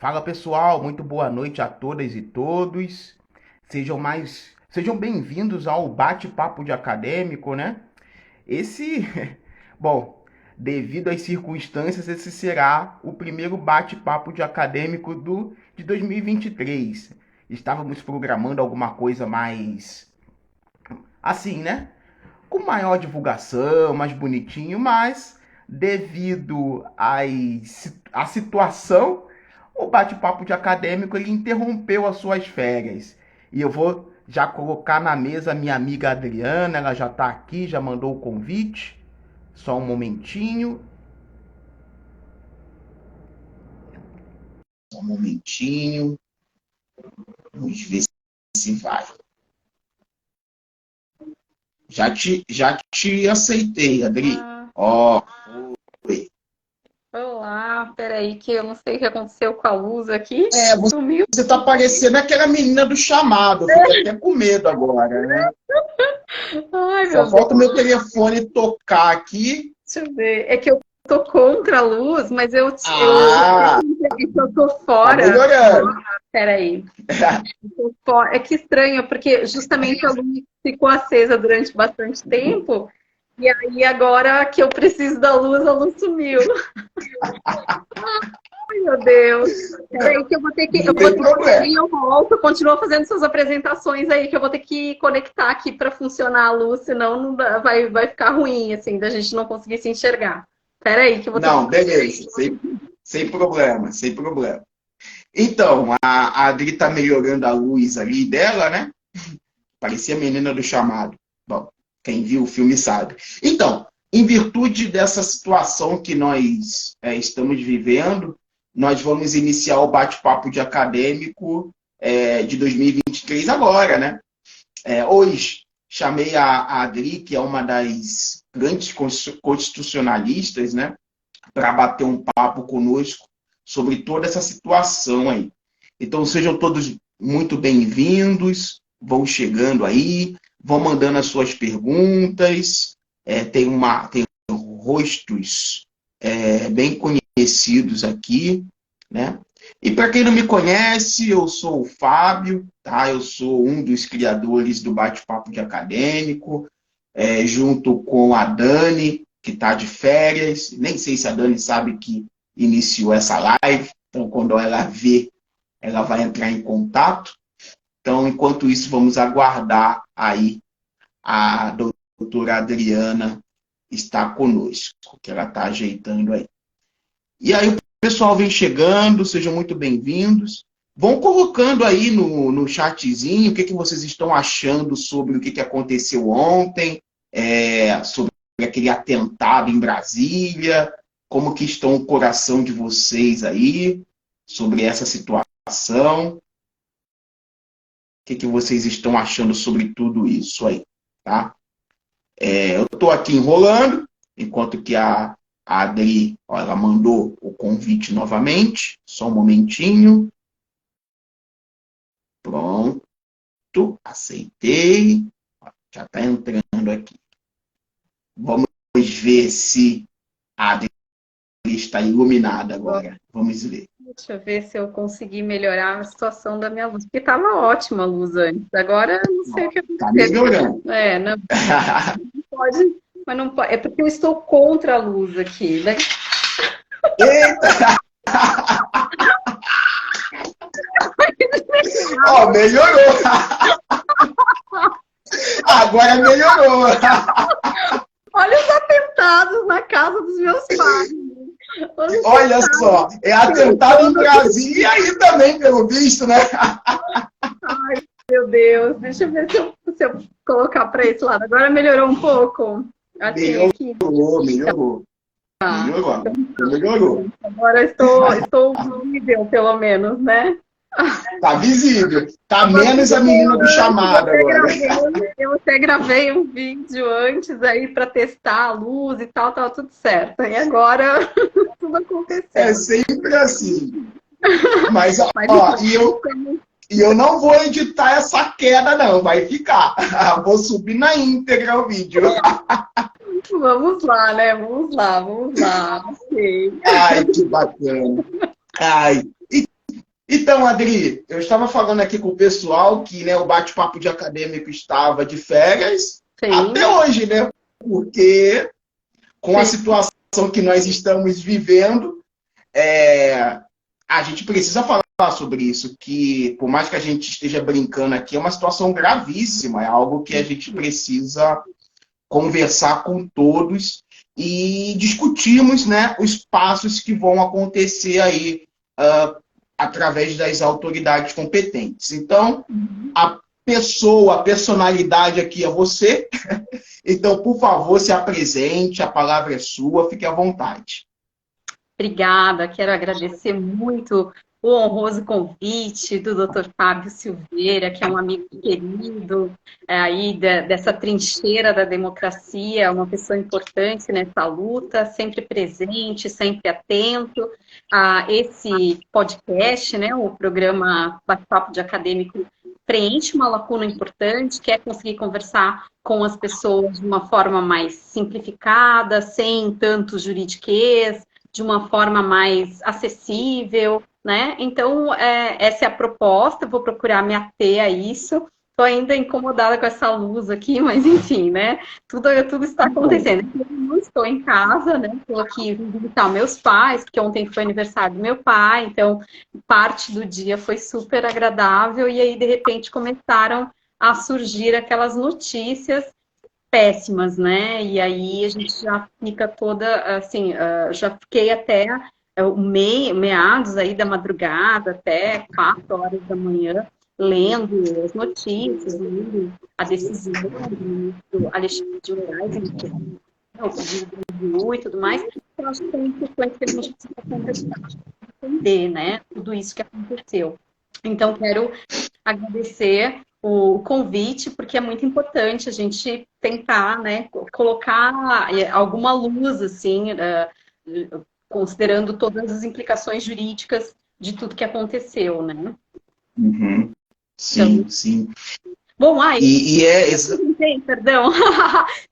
Fala pessoal, muito boa noite a todas e todos. Sejam bem-vindos ao bate-papo de acadêmico, né? Esse, bom, devido às circunstâncias, esse será o primeiro bate-papo de acadêmico de 2023. Estávamos programando alguma coisa mais assim, né? Com maior divulgação, mais bonitinho, mas devido à situação, o bate-papo de acadêmico ele interrompeu as suas férias. E eu vou já colocar na mesa a minha amiga Adriana, ela já está aqui, já mandou o convite. Só um momentinho. Só um momentinho. Vamos ver se vai. Já te aceitei, Adri. Ah, Ó, oi. olá, peraí que eu não sei o que aconteceu com a luz aqui. É, Sumiu. você tá parecendo aquela menina do chamado. Eu fiquei até com medo agora, né? Ai, Só meu Deus, falta o meu telefone tocar aqui. deixa eu ver. É que eu tô contra a luz, mas Ah, eu tô tá fora. melhorando. Peraí. É que estranho, porque justamente a luz ficou acesa durante bastante tempo, e aí agora que eu preciso da luz, a luz sumiu. Ai, meu Deus. Peraí que eu Não vou tem ter que problema. sair, eu volto, continua fazendo suas apresentações aí, que eu vou ter que conectar aqui para funcionar a luz, senão não vai ficar ruim, assim, da gente não conseguir se enxergar. Peraí que eu vou ter que... Não, beleza. Sem problema, sem problema. Então, a Adri tá melhorando a luz ali dela, né? Parecia a menina do chamado. Bom, quem viu o filme sabe. Então, em virtude dessa situação que nós estamos vivendo, nós vamos iniciar o bate-papo de acadêmico de 2023 agora, né? Hoje, chamei a Adri, que é uma das grandes constitucionalistas, né? Para bater um papo conosco sobre toda essa situação aí. Então, sejam todos muito bem-vindos, vão chegando aí, vão mandando as suas perguntas, tem rostos bem conhecidos aqui, né? E para quem não me conhece, eu sou o Fábio, tá? Eu sou um dos criadores do Bate-Papo de Acadêmico, junto com a Dani, que está de férias. Nem sei se a Dani sabe que iniciou essa live, então quando ela vê, ela vai entrar em contato. Então, enquanto isso, vamos aguardar aí a doutora Adriana estar conosco, que ela está ajeitando aí. E aí o pessoal vem chegando, sejam muito bem-vindos. Vão colocando aí no chatzinho o que vocês estão achando sobre o que aconteceu ontem, sobre aquele atentado em Brasília, como que estão o coração de vocês aí, sobre essa situação, o que vocês estão achando sobre tudo isso aí, tá? Eu estou aqui enrolando, enquanto que a Adri, ó, ela mandou o convite novamente, só um momentinho. Pronto, aceitei, já está entrando aqui. Vamos ver se a Adri está iluminada agora. Vamos ver. Deixa eu ver se eu consegui melhorar a situação da minha luz, porque estava ótima a luz antes. Agora eu não sei o que Está aconteceu. melhorando. Não pode, mas não pode. É porque eu estou contra a luz aqui, né? Eita! Ó, melhorou. Agora melhorou. Olha os atentados na casa dos meus pais. Olha só, é atentado em Brasília e aí também, pelo visto, né? Meu Deus, deixa eu ver se eu colocar para esse lado. Agora melhorou um pouco. Assim, aqui. Melhorou. Tá. Melhorou. Agora estou visível, pelo menos, né? Tá visível. Tá menos a menina do chamado agora. Eu até gravei um vídeo antes aí para testar a luz e tal, tava tudo certo. E agora tudo aconteceu. É sempre assim. Mas, Mas ó, e eu não vou editar essa queda, não. Vai ficar. Vou subir na íntegra o vídeo. vamos lá, né? Vamos lá. Ok. Ai, que bacana. Ai. Então, Adri, eu estava falando aqui com o pessoal que, né, o bate-papo de acadêmico estava de férias Sim, até hoje, né? Porque com a sim. situação que nós estamos vivendo, é, a gente precisa falar sobre isso, que por mais que a gente esteja brincando aqui, é uma situação gravíssima, é algo que a gente precisa conversar com todos e discutirmos, né, os passos que vão acontecer aí através das autoridades competentes. Então, a pessoa, a personalidade aqui é você. Então, por favor, se apresente, a palavra é sua, fique à vontade. Obrigada, quero agradecer muito o honroso convite do Dr. Fábio Silveira, que é um amigo querido aí dessa trincheira da democracia, uma pessoa importante nessa luta, sempre presente, sempre atento a esse podcast, né, o programa Bate-Papo de Acadêmico preenche uma lacuna importante, que é conseguir conversar com as pessoas de uma forma mais simplificada, sem tanto juridiquês, de uma forma mais acessível, né? Então, essa é a proposta, vou procurar me ater a isso. Estou ainda incomodada com essa luz aqui, mas enfim, né? Tudo está acontecendo. Eu não estou em casa, né? Estou aqui visitar meus pais, porque ontem foi aniversário do meu pai, então parte do dia foi super agradável, e aí, de repente, começaram a surgir aquelas notícias péssimas, né? E aí a gente já fica toda, assim, já fiquei até meados aí da madrugada, até 4 horas da manhã, lendo as notícias, lendo a decisão do ministro Alexandre de Moraes, o pedido do MGU e tudo mais. Eu acho que é importante que a gente precisa conversar, entender, né? Tudo isso que aconteceu. Então, quero agradecer o convite, porque é muito importante a gente tentar, né, colocar alguma luz, assim, considerando todas as implicações jurídicas de tudo que aconteceu, né? Uhum. Então, Sim, sim. bom, aí, E é. perdão,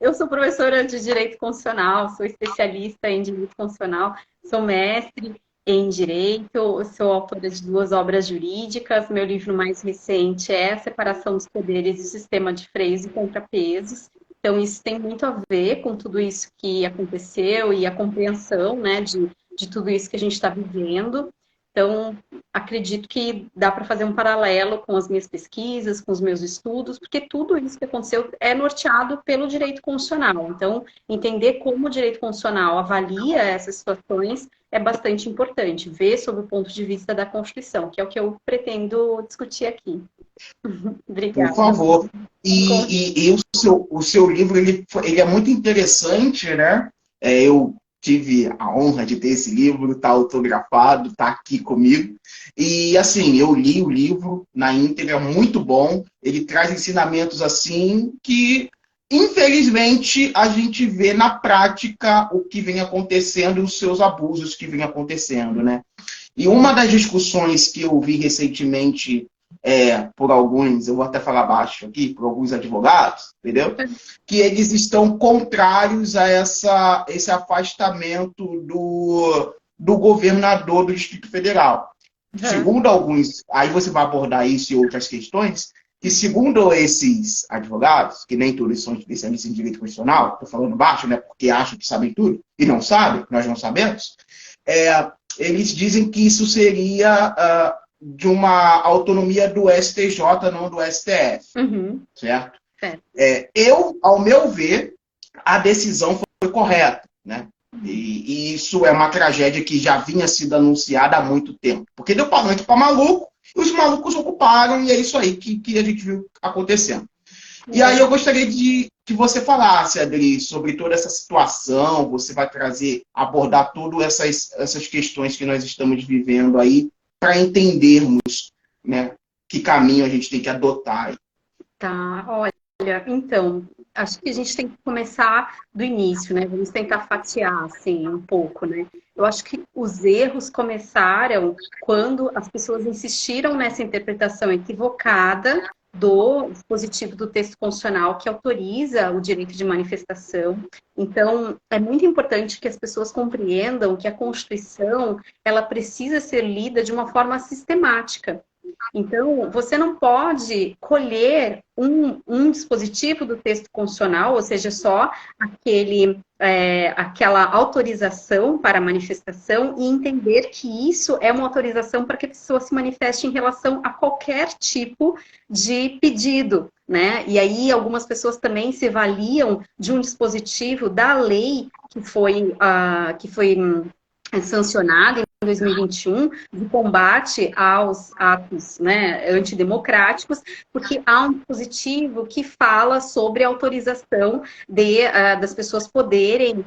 eu sou professora de Direito Constitucional, sou especialista em Direito Constitucional, sou mestre em Direito, sou autora de 2 obras jurídicas, meu livro mais recente é A Separação dos Poderes e o Sistema de Freios e Contrapesos. Então, isso tem muito a ver com tudo isso que aconteceu e a compreensão, né, de tudo isso que a gente está vivendo. Então, acredito que dá para fazer um paralelo com as minhas pesquisas, com os meus estudos, porque tudo isso que aconteceu é norteado pelo direito constitucional. Então, entender como o direito constitucional avalia essas situações é bastante importante, ver sob o ponto de vista da Constituição, que é o que eu pretendo discutir aqui. Por Obrigada. favor. E o seu livro ele é muito interessante, né? Eu tive a honra de ter esse livro, está autografado, está aqui comigo. E assim, eu li o livro na íntegra, é muito bom. Ele traz ensinamentos assim que, infelizmente, a gente vê na prática o que vem acontecendo, os seus abusos que vem acontecendo, né? E uma das discussões que eu vi recentemente por alguns, eu vou até falar baixo aqui, por alguns advogados, entendeu? Que eles estão contrários a esse afastamento do governador do Distrito Federal. Segundo alguns, aí você vai abordar isso e outras questões, que segundo esses advogados, que nem todos são especialistas em direito constitucional, estou falando baixo, né, porque acham que sabem tudo, e não sabem, nós não sabemos, eles dizem que isso seria de uma autonomia do STJ, não do STF, certo? Ao meu ver, a decisão foi correta, né? E isso é uma tragédia que já vinha sendo anunciada há muito tempo. Porque deu palanque para maluco, e os malucos ocuparam, e é isso aí que a gente viu acontecendo. E aí eu gostaria que você falasse, Adri, sobre toda essa situação, você vai abordar todas essas questões que nós estamos vivendo aí, para entendermos, né, que caminho a gente tem que adotar. Tá, olha, então, acho que a gente tem que começar do início, né? Vamos tentar fatiar, assim, um pouco, né? Eu acho que os erros começaram quando as pessoas insistiram nessa interpretação equivocada do dispositivo do texto constitucional que autoriza o direito de manifestação. Então, é muito importante que as pessoas compreendam que a Constituição, ela precisa ser lida de uma forma sistemática. Então, você não pode colher um dispositivo do texto constitucional, ou seja, só aquela autorização para manifestação e entender que isso é uma autorização para que a pessoa se manifeste em relação a qualquer tipo de pedido, né? E aí algumas pessoas também se valiam de um dispositivo da lei que foi sancionada em 2021 de combate aos atos, né, antidemocráticos, porque há um dispositivo que fala sobre a autorização das pessoas poderem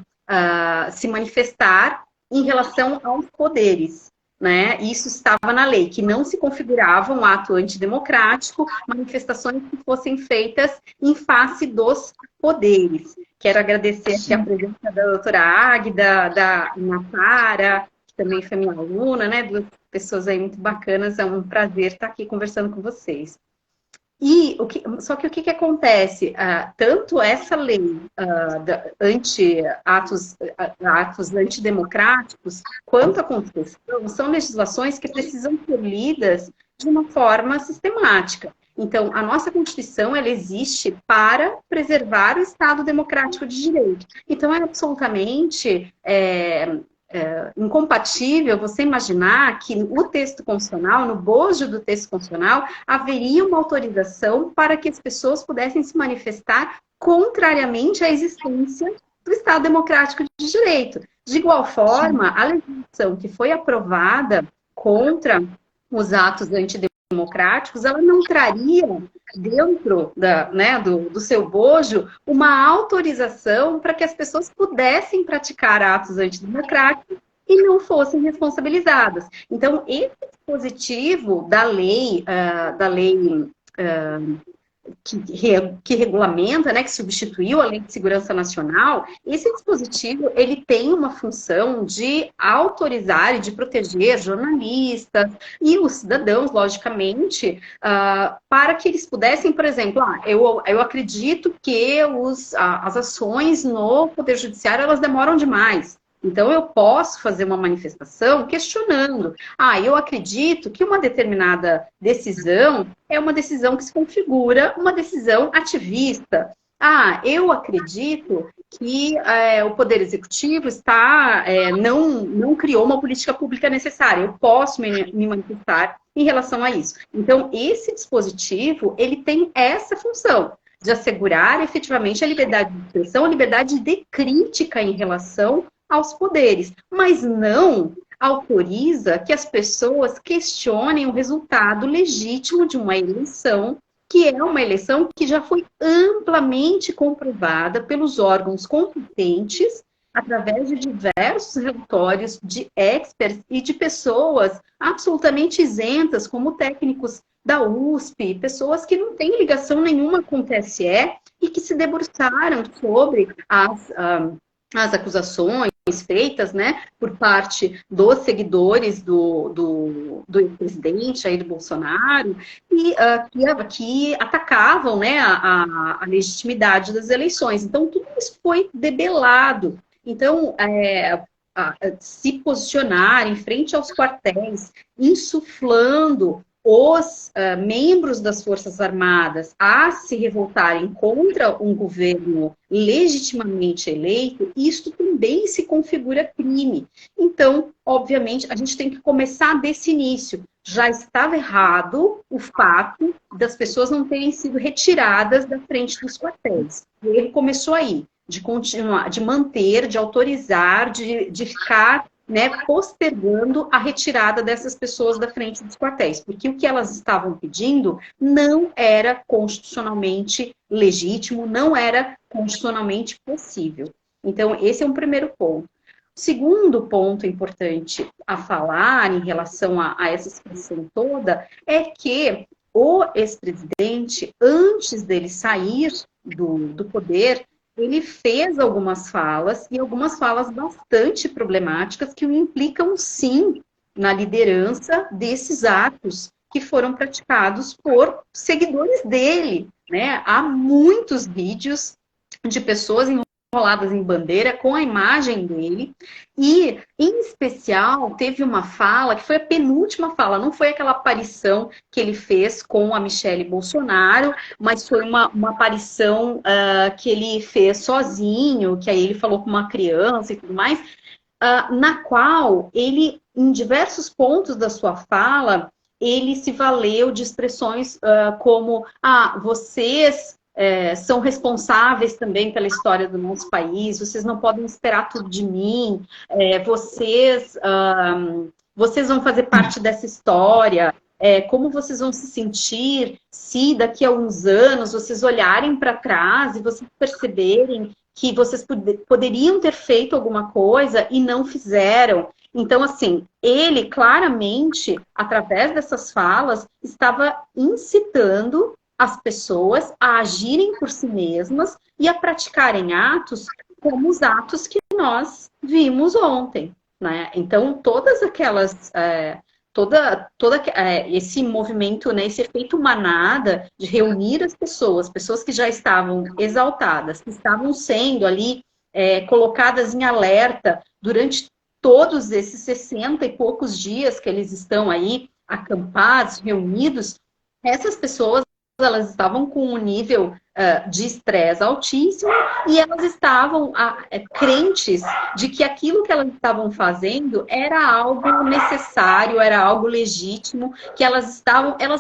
se manifestar em relação aos poderes. Né? Isso estava na lei, que não se configurava um ato antidemocrático, manifestações que fossem feitas em face dos poderes. Quero agradecer aqui a presença da doutora Águida, da Natara, que também foi minha aluna, né? Duas pessoas aí muito bacanas, é um prazer estar aqui conversando com vocês. Só que o que acontece? Tanto essa lei atos antidemocráticos, quanto a Constituição, são legislações que precisam ser lidas de uma forma sistemática. Então, a nossa Constituição, ela existe para preservar o Estado democrático de direito. Então, é absolutamente incompatível você imaginar que o texto constitucional, no bojo do texto constitucional, haveria uma autorização para que as pessoas pudessem se manifestar contrariamente à existência do Estado democrático de direito. De igual forma, a legislação que foi aprovada contra os atos antidemocráticos, ela não traria dentro do seu bojo uma autorização para que as pessoas pudessem praticar atos antidemocráticos e não fossem responsabilizadas. Então, esse dispositivo da lei que regulamenta, né, que substituiu a Lei de Segurança Nacional, esse dispositivo, ele tem uma função de autorizar e de proteger jornalistas e os cidadãos, logicamente, para que eles pudessem, por exemplo, eu acredito que as ações no Poder Judiciário, elas demoram demais. Então, eu posso fazer uma manifestação questionando. Eu acredito que uma determinada decisão é uma decisão que se configura uma decisão ativista. Eu acredito que o Poder Executivo não criou uma política pública necessária. Eu posso me manifestar em relação a isso. Então, esse dispositivo, ele tem essa função de assegurar efetivamente a liberdade de expressão, a liberdade de crítica em relação aos poderes, mas não autoriza que as pessoas questionem o resultado legítimo de uma eleição, que é uma eleição que já foi amplamente comprovada pelos órgãos competentes, através de diversos relatórios de experts e de pessoas absolutamente isentas, como técnicos da USP, pessoas que não têm ligação nenhuma com o TSE e que se debruçaram sobre as acusações feitas, né, por parte dos seguidores do ex-presidente Jair Bolsonaro e que atacavam, né, a legitimidade das eleições. Então, tudo isso foi debelado. Então, se posicionar em frente aos quartéis, insuflando os membros das Forças Armadas a se revoltarem contra um governo legitimamente eleito, isto também se configura crime. Então, obviamente, a gente tem que começar desse início. Já estava errado o fato das pessoas não terem sido retiradas da frente dos quartéis. O erro começou aí, de continuar, de manter, de autorizar, de ficar, né, postergando a retirada dessas pessoas da frente dos quartéis, porque o que elas estavam pedindo não era constitucionalmente legítimo, não era constitucionalmente possível. Então, esse é um primeiro ponto. O segundo ponto importante a falar em relação a essa situação toda é que o ex-presidente, antes dele sair do poder, ele fez algumas falas, e algumas falas bastante problemáticas, que o implicam, sim, na liderança desses atos que foram praticados por seguidores dele, né? Há muitos vídeos de pessoas enroladas em bandeira com a imagem dele e, em especial, teve uma fala que foi a penúltima fala, não foi aquela aparição que ele fez com a Michelle Bolsonaro, mas foi uma aparição que ele fez sozinho, que aí ele falou com uma criança e tudo mais, na qual ele, em diversos pontos da sua fala, ele se valeu de expressões como vocês são responsáveis também pela história do nosso país, vocês não podem esperar tudo de mim, vocês vão fazer parte dessa história, como vocês vão se sentir se daqui a uns anos vocês olharem para trás e vocês perceberem que vocês poderiam ter feito alguma coisa e não fizeram. Então, assim, ele claramente, através dessas falas, estava incitando as pessoas a agirem por si mesmas e a praticarem atos como os atos que nós vimos ontem, né? Então, todas aquelas... esse movimento, né, esse efeito manada de reunir as pessoas que já estavam exaltadas, que estavam sendo ali colocadas em alerta durante todos esses 60 e poucos dias que eles estão aí acampados, reunidos, essas pessoas elas estavam com um nível de estresse altíssimo e elas estavam crentes de que aquilo que elas estavam fazendo era algo necessário, era algo legítimo, que elas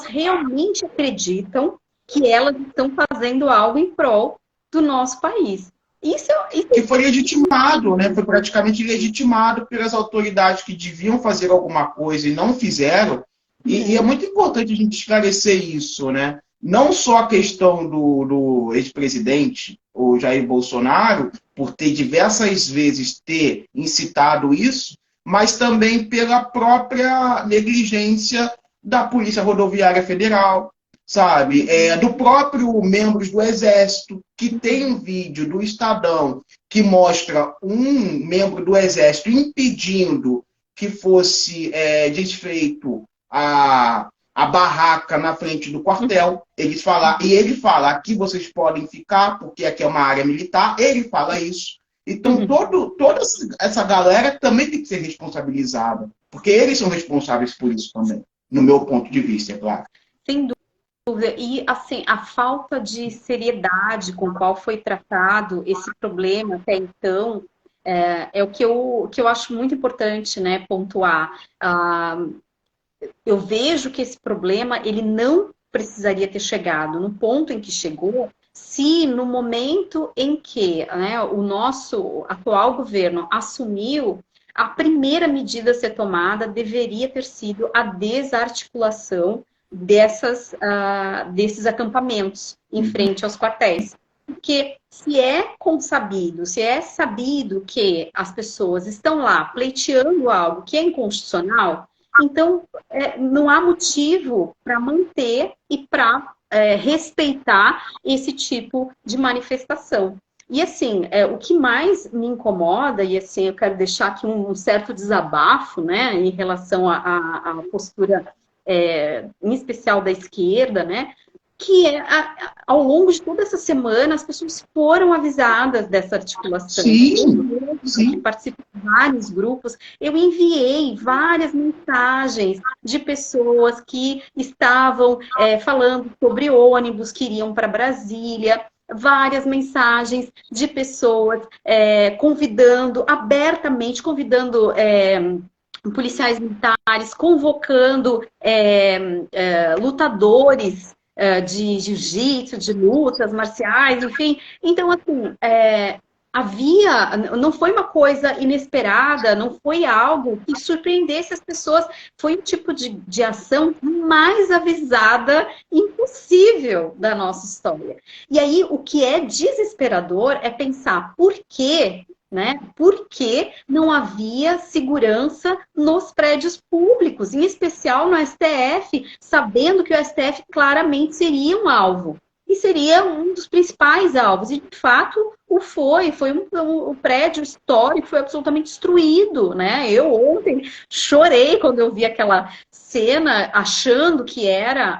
realmente acreditam que elas estão fazendo algo em prol do nosso país. Isso que foi legitimado, né? Foi praticamente legitimado pelas autoridades que deviam fazer alguma coisa e não fizeram. E é muito importante a gente esclarecer isso, né? Não só a questão do ex-presidente, o Jair Bolsonaro, por ter diversas vezes incitado isso, mas também pela própria negligência da Polícia Rodoviária Federal, sabe? Do próprio membros do Exército, que tem um vídeo do Estadão que mostra um membro do Exército impedindo que fosse desfeito a barraca na frente do quartel. Ele fala, aqui vocês podem ficar, porque aqui é uma área militar. Ele fala isso. Então, toda essa galera também tem que ser responsabilizada, porque eles são responsáveis por isso também, no meu ponto de vista, é claro. Sem dúvida. E, assim, a falta de seriedade com qual foi tratado esse problema até então é o que eu acho muito importante, né, pontuar. Eu vejo que esse problema ele não precisaria ter chegado no ponto em que chegou, se no momento em que, né, o nosso atual governo assumiu, a primeira medida a ser tomada deveria ter sido a desarticulação desses acampamentos em frente aos quartéis. Porque se é consabido, se é sabido que as pessoas estão lá pleiteando algo que é inconstitucional, então não há motivo para manter e para respeitar esse tipo de manifestação. E assim, o que mais me incomoda, e assim, eu quero deixar aqui um certo desabafo, né, em relação à postura, em especial da esquerda, né, que ao longo de toda essa semana as pessoas foram avisadas dessa articulação. Sim. Que participo de vários grupos, eu enviei várias mensagens de pessoas que estavam falando sobre ônibus que iriam para Brasília, várias mensagens de pessoas abertamente convidando policiais militares, convocando lutadores de jiu-jitsu, de lutas marciais, enfim. Então, assim, não foi uma coisa inesperada, não foi algo que surpreendesse as pessoas, foi um tipo de ação mais avisada impossível da nossa história. E aí, o que é desesperador é pensar por quê, né? Por que não havia segurança nos prédios públicos, em especial no STF, sabendo que o STF claramente seria um alvo. e seria um dos principais alvos. E, de fato, foi um prédio histórico, foi absolutamente destruído, né? Eu ontem chorei quando eu vi aquela cena, achando que era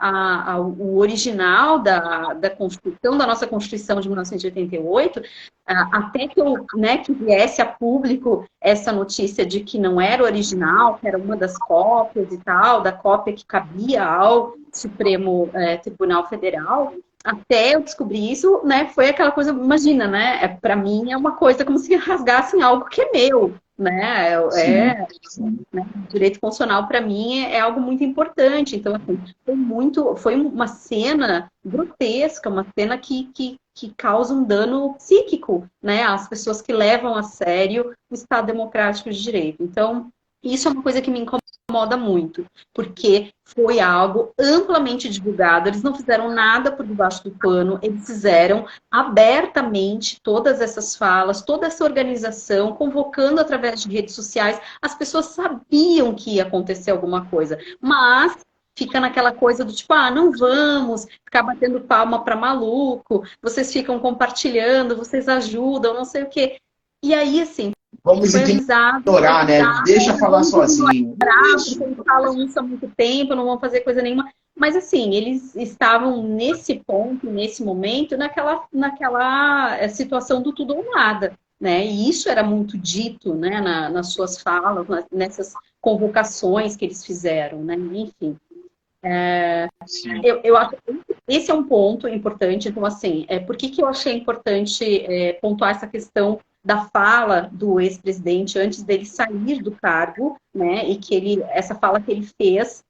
o original da Constituição, da nossa Constituição de 1988, até que, que viesse a público essa notícia de que não era original, que era uma das cópias e tal, da cópia que cabia ao Supremo Tribunal Federal. Até eu descobrir isso, né, foi aquela coisa, imagina, né, para mim é uma coisa como se rasgassem algo que é meu, né, né, direito constitucional para mim é algo muito importante. Então, assim, foi uma cena grotesca, uma cena que causa um dano psíquico, né, às pessoas que levam a sério o Estado Democrático de Direito. Então, isso é uma coisa que me incomoda muito, porque foi algo amplamente divulgado, eles não fizeram nada por debaixo do pano, eles fizeram abertamente todas essas falas, toda essa organização, convocando através de redes sociais, as pessoas sabiam que ia acontecer alguma coisa, mas fica naquela coisa do tipo, não vamos ficar batendo palma para maluco, vocês ficam compartilhando, vocês ajudam, não sei o quê. E aí, assim, vamos ignorar, né? Deixa falar sozinho. Eles falam isso há muito tempo, não vão fazer coisa nenhuma. Mas, assim, eles estavam nesse ponto, nesse momento, naquela situação do tudo ou nada, né? E isso era muito dito, né, nas suas falas, nessas convocações que eles fizeram, né? Enfim. Eu acho que esse é um ponto importante. Então, assim, por que eu achei importante pontuar essa questão da fala do ex-presidente antes dele sair do cargo, né? E que essa fala que ele fez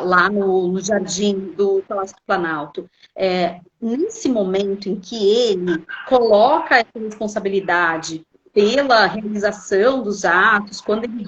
lá no jardim do Palácio do Planalto. Nesse momento em que ele coloca essa responsabilidade pela realização dos atos, quando ele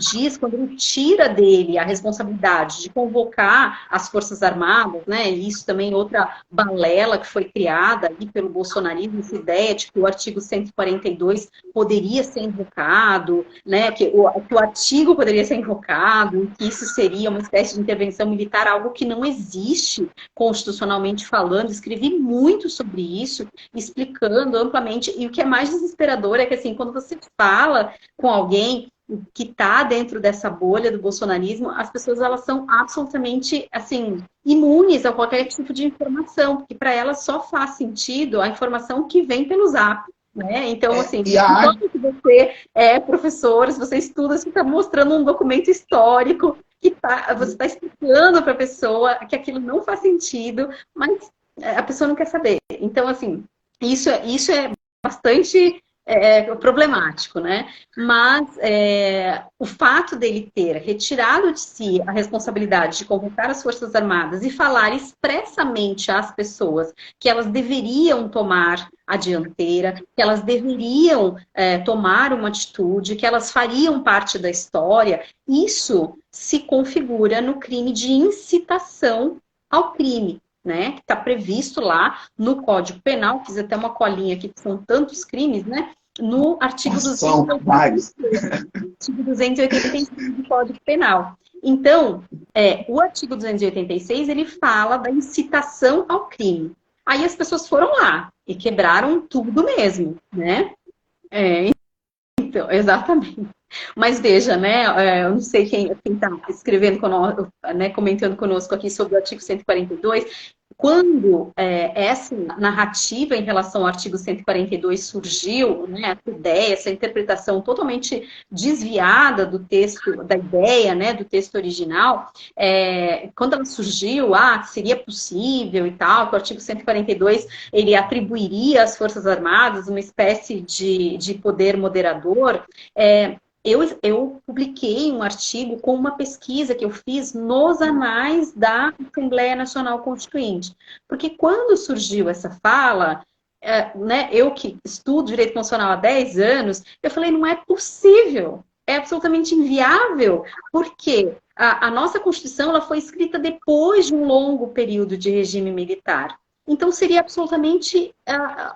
tira dele a responsabilidade de convocar as Forças Armadas, né? Isso também é outra balela que foi criada ali pelo bolsonarismo, essa ideia de que o artigo 142 poderia ser invocado, né? Que o artigo poderia ser invocado, que isso seria uma espécie de intervenção militar, algo que não existe constitucionalmente falando. Escrevi muito sobre isso, explicando amplamente, e o que é mais desesperador é que, assim, quando você fala com alguém que está dentro dessa bolha do bolsonarismo, as pessoas, elas são absolutamente, assim, imunes a qualquer tipo de informação, porque para elas só faz sentido a informação que vem pelo Zap, né? Então, assim, enquanto que você é professor, se você estuda, você está mostrando um documento histórico, você está explicando para a pessoa que aquilo não faz sentido, mas a pessoa não quer saber. Então, assim, isso é bastante problemático, né? Mas o fato dele ter retirado de si a responsabilidade de convocar as Forças Armadas e falar expressamente às pessoas que elas deveriam tomar a dianteira, que elas deveriam tomar uma atitude, que elas fariam parte da história, isso se configura no crime de incitação ao crime, né? Que está previsto lá no Código Penal, fiz até uma colinha aqui, que são tantos crimes, né? No artigo 286 do Código Penal. Então, o artigo 286, ele fala da incitação ao crime. Aí as pessoas foram lá e quebraram tudo mesmo, né? Então, exatamente. Mas veja, né? Eu não sei quem está escrevendo conosco, né, comentando conosco aqui sobre o artigo 142. Quando essa narrativa em relação ao artigo 142 surgiu, né, essa ideia, essa interpretação totalmente desviada do texto, da ideia, né, do texto original, quando ela surgiu, que seria possível e tal, que o artigo 142 ele atribuiria às Forças Armadas uma espécie de poder moderador, eu publiquei um artigo com uma pesquisa que eu fiz nos anais da Assembleia Nacional Constituinte. Porque quando surgiu essa fala, né, eu que estudo direito constitucional há 10 anos, eu falei, não é possível, é absolutamente inviável, porque a nossa Constituição ela foi escrita depois de um longo período de regime militar. Então, seria absolutamente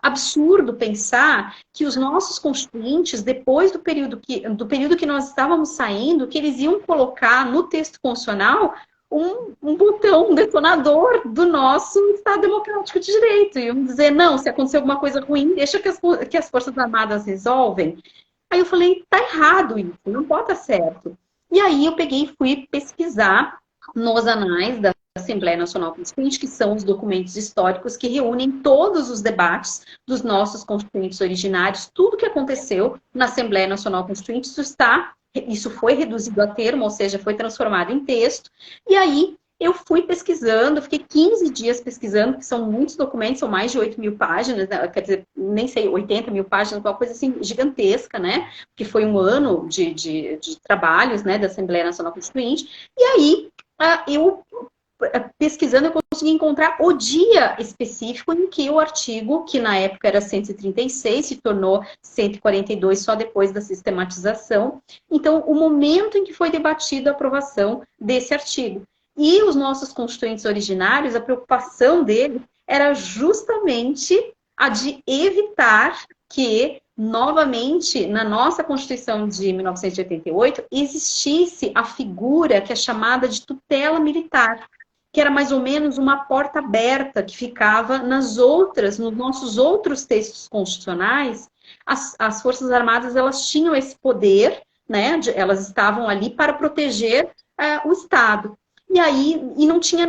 absurdo pensar que os nossos constituintes, depois do período que nós estávamos saindo, que eles iam colocar no texto constitucional um botão, um detonador do nosso Estado Democrático de Direito. E vamos dizer, não, se acontecer alguma coisa ruim, deixa que as Forças Armadas resolvem. Aí eu falei, tá errado isso, não pode estar certo. E aí eu peguei e fui pesquisar nos anais da Assembleia Nacional Constituinte, que são os documentos históricos que reúnem todos os debates dos nossos constituintes originários, tudo que aconteceu na Assembleia Nacional Constituinte, isso foi reduzido a termo, ou seja, foi transformado em texto. E aí eu fui pesquisando, fiquei 15 dias pesquisando, que são muitos documentos, são mais de 8.000 páginas, né? Quer dizer, nem sei, 80.000 páginas, uma coisa assim gigantesca, né? Que foi um ano de trabalhos, né, da Assembleia Nacional Constituinte. E aí eu pesquisando, eu consegui encontrar o dia específico em que o artigo, que na época era 136, se tornou 142 só depois da sistematização. Então, o momento em que foi debatida a aprovação desse artigo. E os nossos constituintes originários, a preocupação deles era justamente a de evitar que, novamente, na nossa Constituição de 1988, existisse a figura que é chamada de tutela militar, que era mais ou menos uma porta aberta que ficava nos nossos outros textos constitucionais. As Forças Armadas, elas tinham esse poder, né? Elas estavam ali para proteger o Estado. E aí, não tinha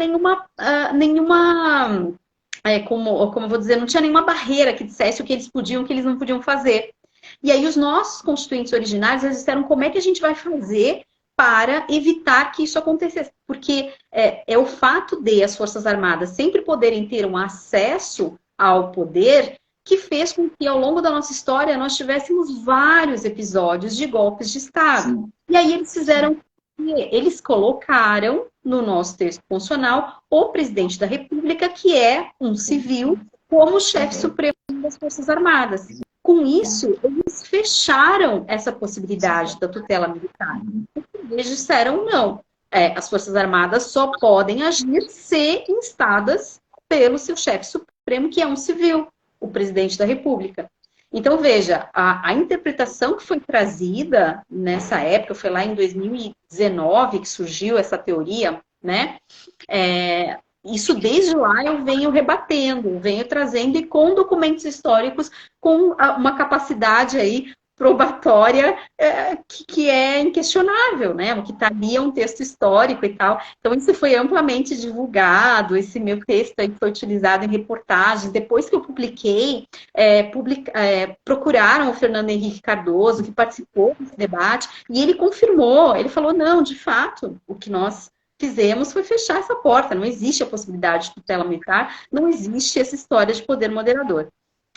como eu vou dizer, não tinha nenhuma barreira que dissesse o que eles podiam e o que eles não podiam fazer. E aí os nossos constituintes originários, eles disseram como é que a gente vai fazer para evitar que isso acontecesse. Porque é o fato de as Forças Armadas sempre poderem ter um acesso ao poder que fez com que, ao longo da nossa história, nós tivéssemos vários episódios de golpes de Estado. Sim. E aí eles colocaram no nosso texto constitucional o presidente da República, que é um civil, como chefe supremo das Forças Armadas. Com isso, eles fecharam essa possibilidade da tutela militar. Eles disseram não. As Forças Armadas só podem agir se instadas pelo seu chefe supremo, que é um civil, o presidente da República. Então, veja, a interpretação que foi trazida nessa época, foi lá em 2019 que surgiu essa teoria, né? Isso desde lá eu venho rebatendo, venho trazendo e com documentos históricos, com uma capacidade aí probatória que é inquestionável, né? O que está ali é um texto histórico e tal. Então, isso foi amplamente divulgado, esse meu texto aí foi utilizado em reportagens. Depois que eu publiquei, procuraram o Fernando Henrique Cardoso, que participou desse debate, e ele confirmou, ele falou, não, de fato, o que nós fizemos foi fechar essa porta, não existe a possibilidade de tutela militar, não existe essa história de poder moderador.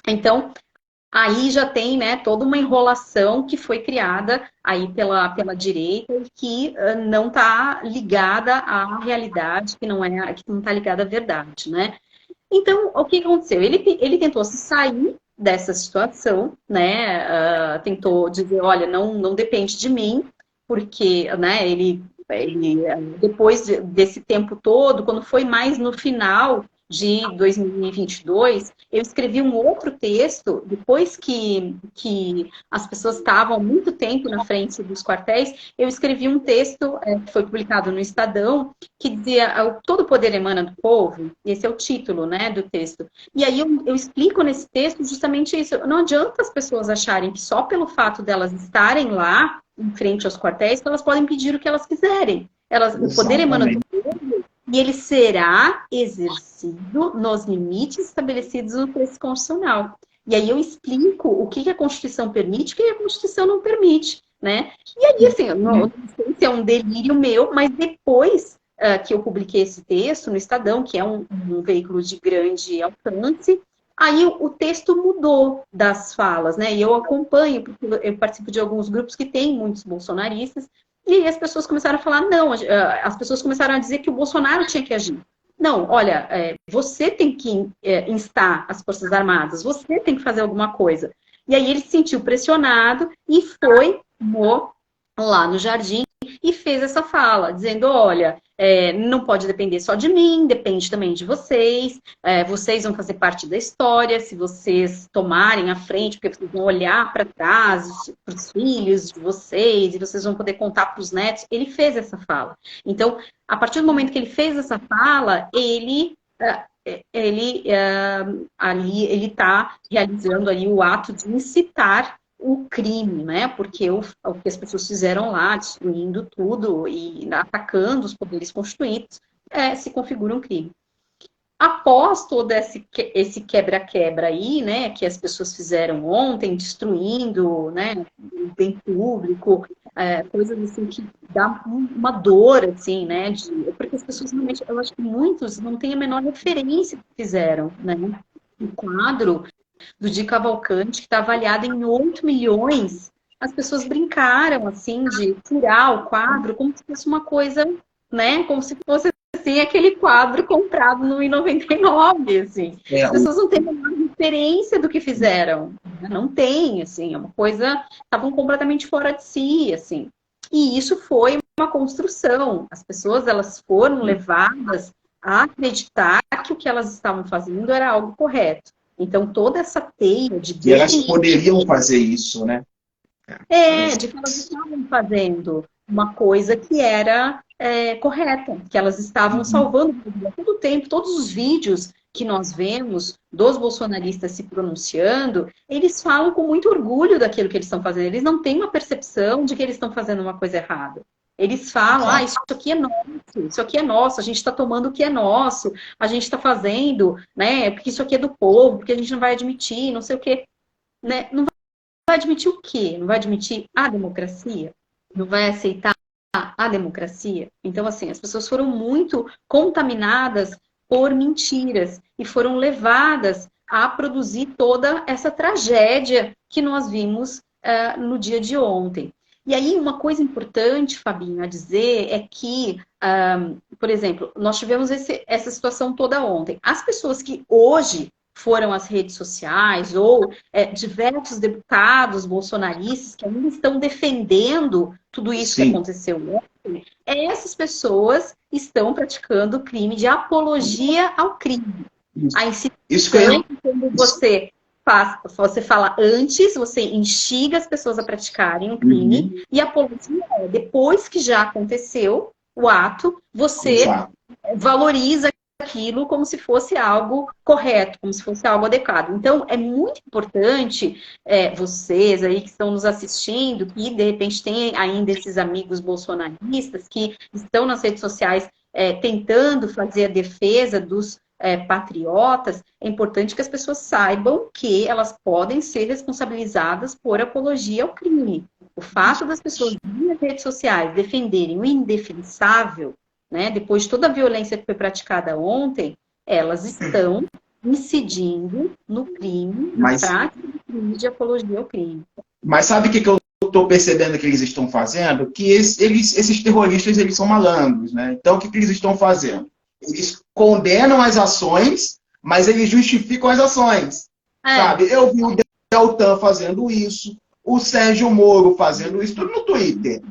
Então, aí já tem, né, toda uma enrolação que foi criada aí pela direita e que não está ligada à realidade, que não está ligada à verdade, né? Então, o que aconteceu? Ele tentou se sair dessa situação, né? Tentou dizer, olha, não depende de mim, porque, né, ele depois desse tempo todo, quando foi mais no final de 2022, eu escrevi um outro texto, depois que as pessoas estavam há muito tempo na frente dos quartéis, eu escrevi um texto que foi publicado no Estadão, que dizia, todo poder emana do povo, esse é o título, né, do texto. E aí eu explico nesse texto justamente isso, não adianta as pessoas acharem que só pelo fato delas estarem lá, em frente aos quartéis, que elas podem pedir o que elas quiserem. O poder emana do povo e ele será exercido nos limites estabelecidos no texto constitucional. E aí eu explico o que a Constituição permite e o que a Constituição não permite, né? E aí, assim, não sei se é um delírio meu, mas depois que eu publiquei esse texto no Estadão, que é um veículo de grande alcance, aí o texto mudou das falas, né? E eu acompanho, porque eu participo de alguns grupos que têm muitos bolsonaristas, e aí as pessoas começaram a falar, não, as pessoas começaram a dizer que o Bolsonaro tinha que agir. Não, olha, você tem que instar as Forças Armadas, você tem que fazer alguma coisa. E aí ele se sentiu pressionado e foi lá no Jardim e fez essa fala, dizendo, olha, não pode depender só de mim, depende também de vocês, vocês vão fazer parte da história, se vocês tomarem a frente, porque vocês vão olhar para trás, para os filhos de vocês, e vocês vão poder contar para os netos. Ele fez essa fala. Então, a partir do momento que ele fez essa fala, ele ali ele está realizando ali o ato de incitar o crime, né? Porque o que as pessoas fizeram lá, destruindo tudo e atacando os poderes constituídos, se configura um crime. Após todo esse quebra-quebra aí, né, que as pessoas fizeram ontem, destruindo, né, o bem público, coisas assim que dá uma dor, assim, né, porque as pessoas realmente, eu acho que muitos não têm a menor referência do que fizeram, né. O quadro do Di Cavalcanti, que está avaliado em 8 milhões, as pessoas brincaram, assim, de tirar o quadro como se fosse uma coisa, né, como se fosse assim, aquele quadro comprado no 1,99, assim. As pessoas não têm a menor referência do que fizeram. Não tem, assim, é uma coisa... Estavam completamente fora de si, assim. E isso foi uma construção. As pessoas, elas foram levadas a acreditar que o que elas estavam fazendo era algo correto. Então, toda essa teia de... E elas poderiam fazer isso, né? De que elas estavam fazendo uma coisa que era correta, que elas estavam salvando todo o tempo, todos os vídeos que nós vemos dos bolsonaristas se pronunciando, eles falam com muito orgulho daquilo que eles estão fazendo, eles não têm uma percepção de que eles estão fazendo uma coisa errada. Eles falam, isso aqui é nosso, isso aqui é nosso, a gente está tomando o que é nosso, a gente está fazendo, né, porque isso aqui é do povo, porque a gente não vai admitir, não sei o quê, né, não vai admitir o quê? Não vai admitir a democracia? Não vai aceitar a democracia? Então, assim, as pessoas foram muito contaminadas por mentiras e foram levadas a produzir toda essa tragédia que nós vimos no dia de ontem. E aí, uma coisa importante, Fabinho, a dizer é que, por exemplo, nós tivemos essa situação toda ontem. As pessoas que hoje foram às redes sociais, ou diversos deputados bolsonaristas que ainda estão defendendo tudo isso que aconteceu ontem, essas pessoas estão praticando o crime de apologia ao crime. A incitação, quando você fala antes, você instiga as pessoas a praticarem o crime, e a apologia depois que já aconteceu o ato, você valoriza aquilo como se fosse algo correto, como se fosse algo adequado. Então, é muito importante vocês aí que estão nos assistindo, que de repente tem ainda esses amigos bolsonaristas que estão nas redes sociais tentando fazer a defesa dos patriotas, é importante que as pessoas saibam que elas podem ser responsabilizadas por apologia ao crime. O fato das pessoas nas redes sociais defenderem o indefensável, né, depois de toda a violência que foi praticada ontem, elas estão incidindo no crime, na prática do crime de apologia ao crime. Mas sabe o que eu estou percebendo que eles estão fazendo? Que esses terroristas, eles são malandros, né? Então, o que eles estão fazendo? Eles condenam as ações, mas eles justificam as ações. Sabe? Eu vi o Deltan fazendo isso, o Sérgio Moro fazendo isso, tudo no Twitter.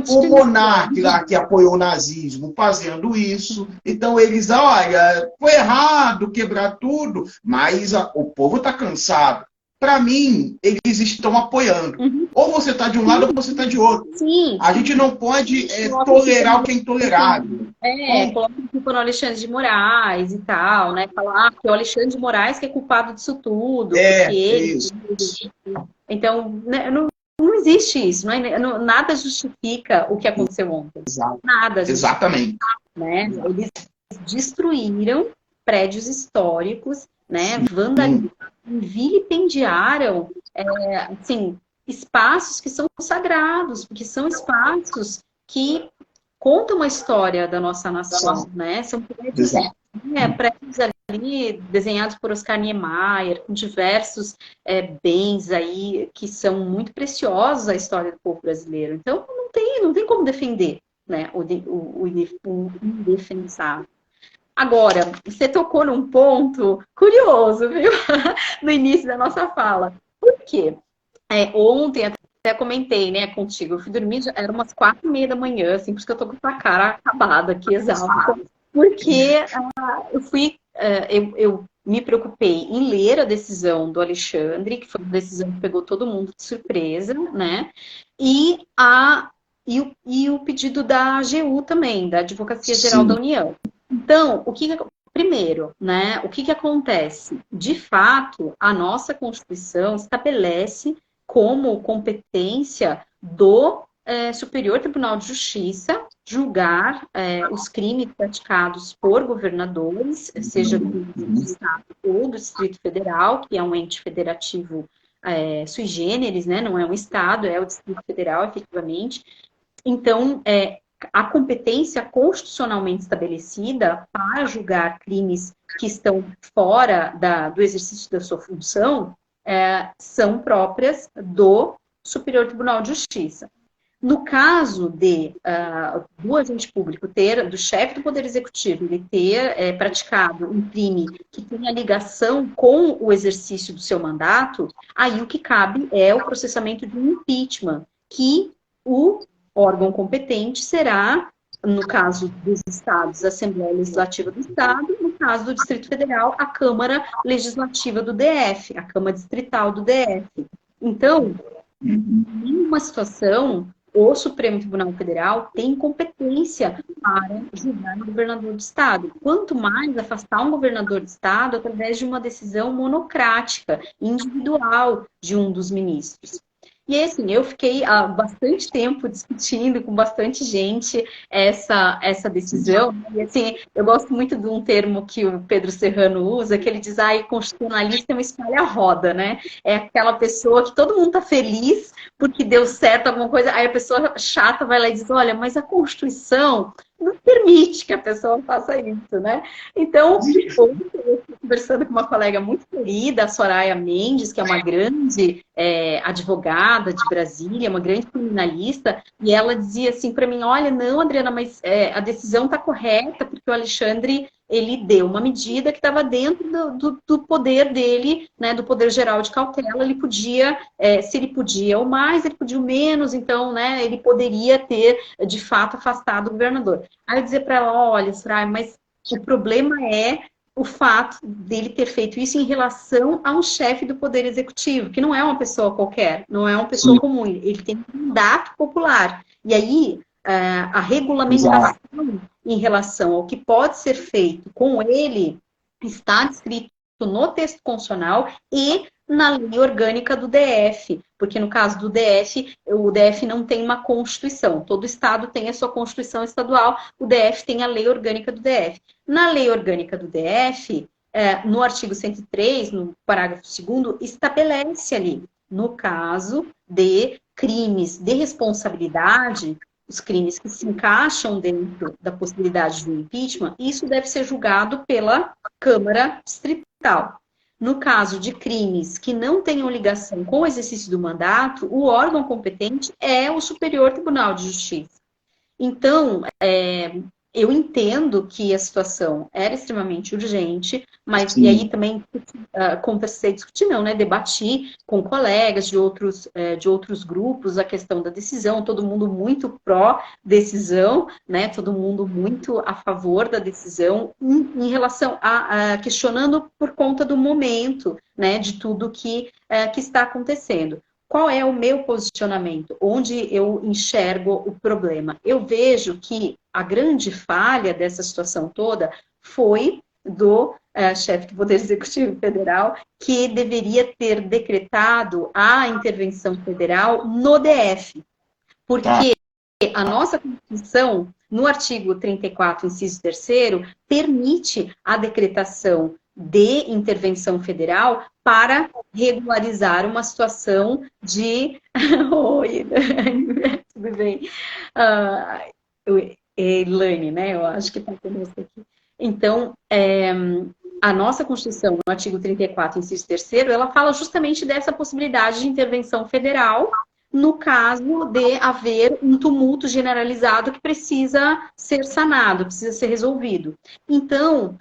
O Monark lá, que apoiou o nazismo, fazendo isso. Então eles, olha, foi errado quebrar tudo, mas o povo está cansado. Para mim, eles estão apoiando. Ou você está de um lado ou você está de outro. Sim. A gente não pode tolerar o que é intolerável. Coloca o culpa no Alexandre de Moraes e tal, né? Falar que é o Alexandre de Moraes que é culpado disso tudo. Isso. Então, né, não existe isso. Nada justifica o que aconteceu ontem. Exato. Nada justifica. Exatamente. Né? Eles destruíram prédios históricos, né? Vandalizaram, vilipendiaram assim, espaços que são sagrados, porque são espaços que contam uma história da nossa nação, né? São prédios, prédios ali desenhados por Oscar Niemeyer, com diversos bens aí que são muito preciosos à história do povo brasileiro. Então, não tem como defender, né, o indefensável. Agora, você tocou num ponto curioso, viu? No início da nossa fala. Por quê? Ontem, até comentei, né, contigo. Eu fui dormir, era umas 4h30 da manhã, assim, por isso que eu tô com a cara acabada aqui, exausta. Porque eu me preocupei em ler a decisão do Alexandre, que foi uma decisão que pegou todo mundo de surpresa, né? E, o pedido da AGU também, da Advocacia Geral da Sim. União. Então, primeiro, né, o que acontece? De fato, a nossa Constituição estabelece como competência do Superior Tribunal de Justiça julgar os crimes praticados por governadores, seja do Estado ou do Distrito Federal, que é um ente federativo sui generis, né? Não é um Estado, é o Distrito Federal, efetivamente. Então, a competência constitucionalmente estabelecida para julgar crimes que estão fora do exercício da sua função são próprias do Superior Tribunal de Justiça. No caso do agente público do chefe do Poder Executivo, ele ter praticado um crime que tenha ligação com o exercício do seu mandato, aí o que cabe é o processamento de um impeachment, que o órgão competente será, no caso dos estados, a Assembleia Legislativa do Estado, no caso do Distrito Federal, a Câmara Legislativa do DF, a Câmara Distrital do DF. Então, em uma situação, o Supremo Tribunal Federal tem competência para julgar um governador do Estado. Quanto mais afastar um governador do Estado através de uma decisão monocrática, individual de um dos ministros. E assim, eu fiquei há bastante tempo discutindo com bastante gente essa decisão. E assim, eu gosto muito de um termo que o Pedro Serrano usa, que ele diz, constitucionalista é uma espalha-roda, né? É aquela pessoa que todo mundo tá feliz porque deu certo alguma coisa, aí a pessoa chata vai lá e diz, olha, mas a Constituição não permite que a pessoa faça isso, né? Então, hoje eu estou conversando com uma colega muito querida, a Soraya Mendes, que é uma grande advogada de Brasília, uma grande criminalista, e ela dizia assim para mim, olha, não, Adriana, mas a decisão está correta, porque o Alexandre, ele deu uma medida que estava dentro do poder dele, né, do poder geral de cautela, ele podia, se ele podia o mais, ele podia o menos, então, né, ele poderia ter, de fato, afastado o governador. Aí eu dizer para ela, olha, Soraya, mas o problema é o fato dele ter feito isso em relação a um chefe do Poder Executivo, que não é uma pessoa qualquer, não é uma pessoa comum, ele tem um mandato popular. E aí, a regulamentação em relação ao que pode ser feito com ele está descrito no texto constitucional e na lei orgânica do DF, porque no caso do DF, o DF não tem uma Constituição, todo estado tem a sua Constituição estadual, o DF tem a lei orgânica do DF. Na lei orgânica do DF, no artigo 103, no parágrafo 2º, estabelece ali, no caso de crimes de responsabilidade, os crimes que se encaixam dentro da possibilidade do impeachment, isso deve ser julgado pela Câmara Distrital. No caso de crimes que não tenham ligação com o exercício do mandato, o órgão competente é o Superior Tribunal de Justiça. Então, eu entendo que a situação era extremamente urgente, mas e aí também conversei, discuti não, né? Debati com colegas de outros grupos a questão da decisão, todo mundo muito pró-decisão, né? Todo mundo muito a favor da decisão em relação a questionando por conta do momento, né? De tudo que está acontecendo. Qual é o meu posicionamento? Onde eu enxergo o problema? Eu vejo que a grande falha dessa situação toda foi do chefe do Poder Executivo Federal, que deveria ter decretado a intervenção federal no DF. Porque a nossa Constituição, no artigo 34, inciso 3º, permite a decretação de intervenção federal para regularizar uma situação de... Oi, tudo bem. Elaine, né? Eu acho que está conosco aqui. Então, a nossa Constituição, no artigo 34, inciso 3º, ela fala justamente dessa possibilidade de intervenção federal no caso de haver um tumulto generalizado que precisa ser sanado, precisa ser resolvido. Então,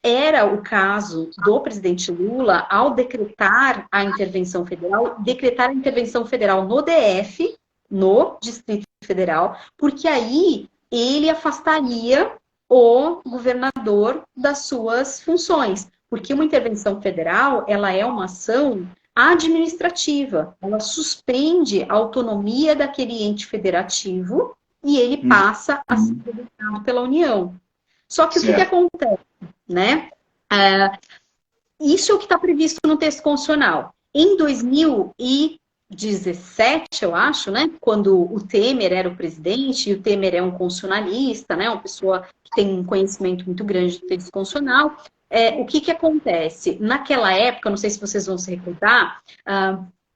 era o caso do presidente Lula ao decretar a intervenção federal no DF, no Distrito Federal, porque aí ele afastaria o governador das suas funções. Porque uma intervenção federal, ela é uma ação administrativa, ela suspende a autonomia daquele ente federativo e ele passa a ser governado pela União. Só que o que acontece, né? Isso é o que está previsto no texto constitucional. Em 2017, eu acho, né? Quando o Temer era o presidente, e o Temer é um constitucionalista, né? Uma pessoa que tem um conhecimento muito grande do texto constitucional. O que acontece? Naquela época, não sei se vocês vão se recordar,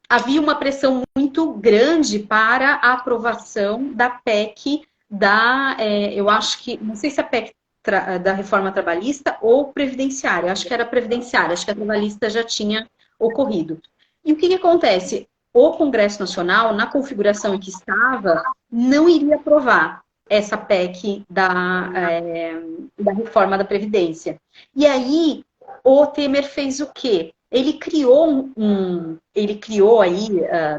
havia uma pressão muito grande para a aprovação da PEC eu acho que, não sei se a PEC da reforma trabalhista ou previdenciária, acho que era previdenciária, acho que a trabalhista já tinha ocorrido. E o que acontece? O Congresso Nacional, na configuração em que estava, não iria aprovar essa PEC da reforma da Previdência. E aí, o Temer fez o quê? Ele criou aí,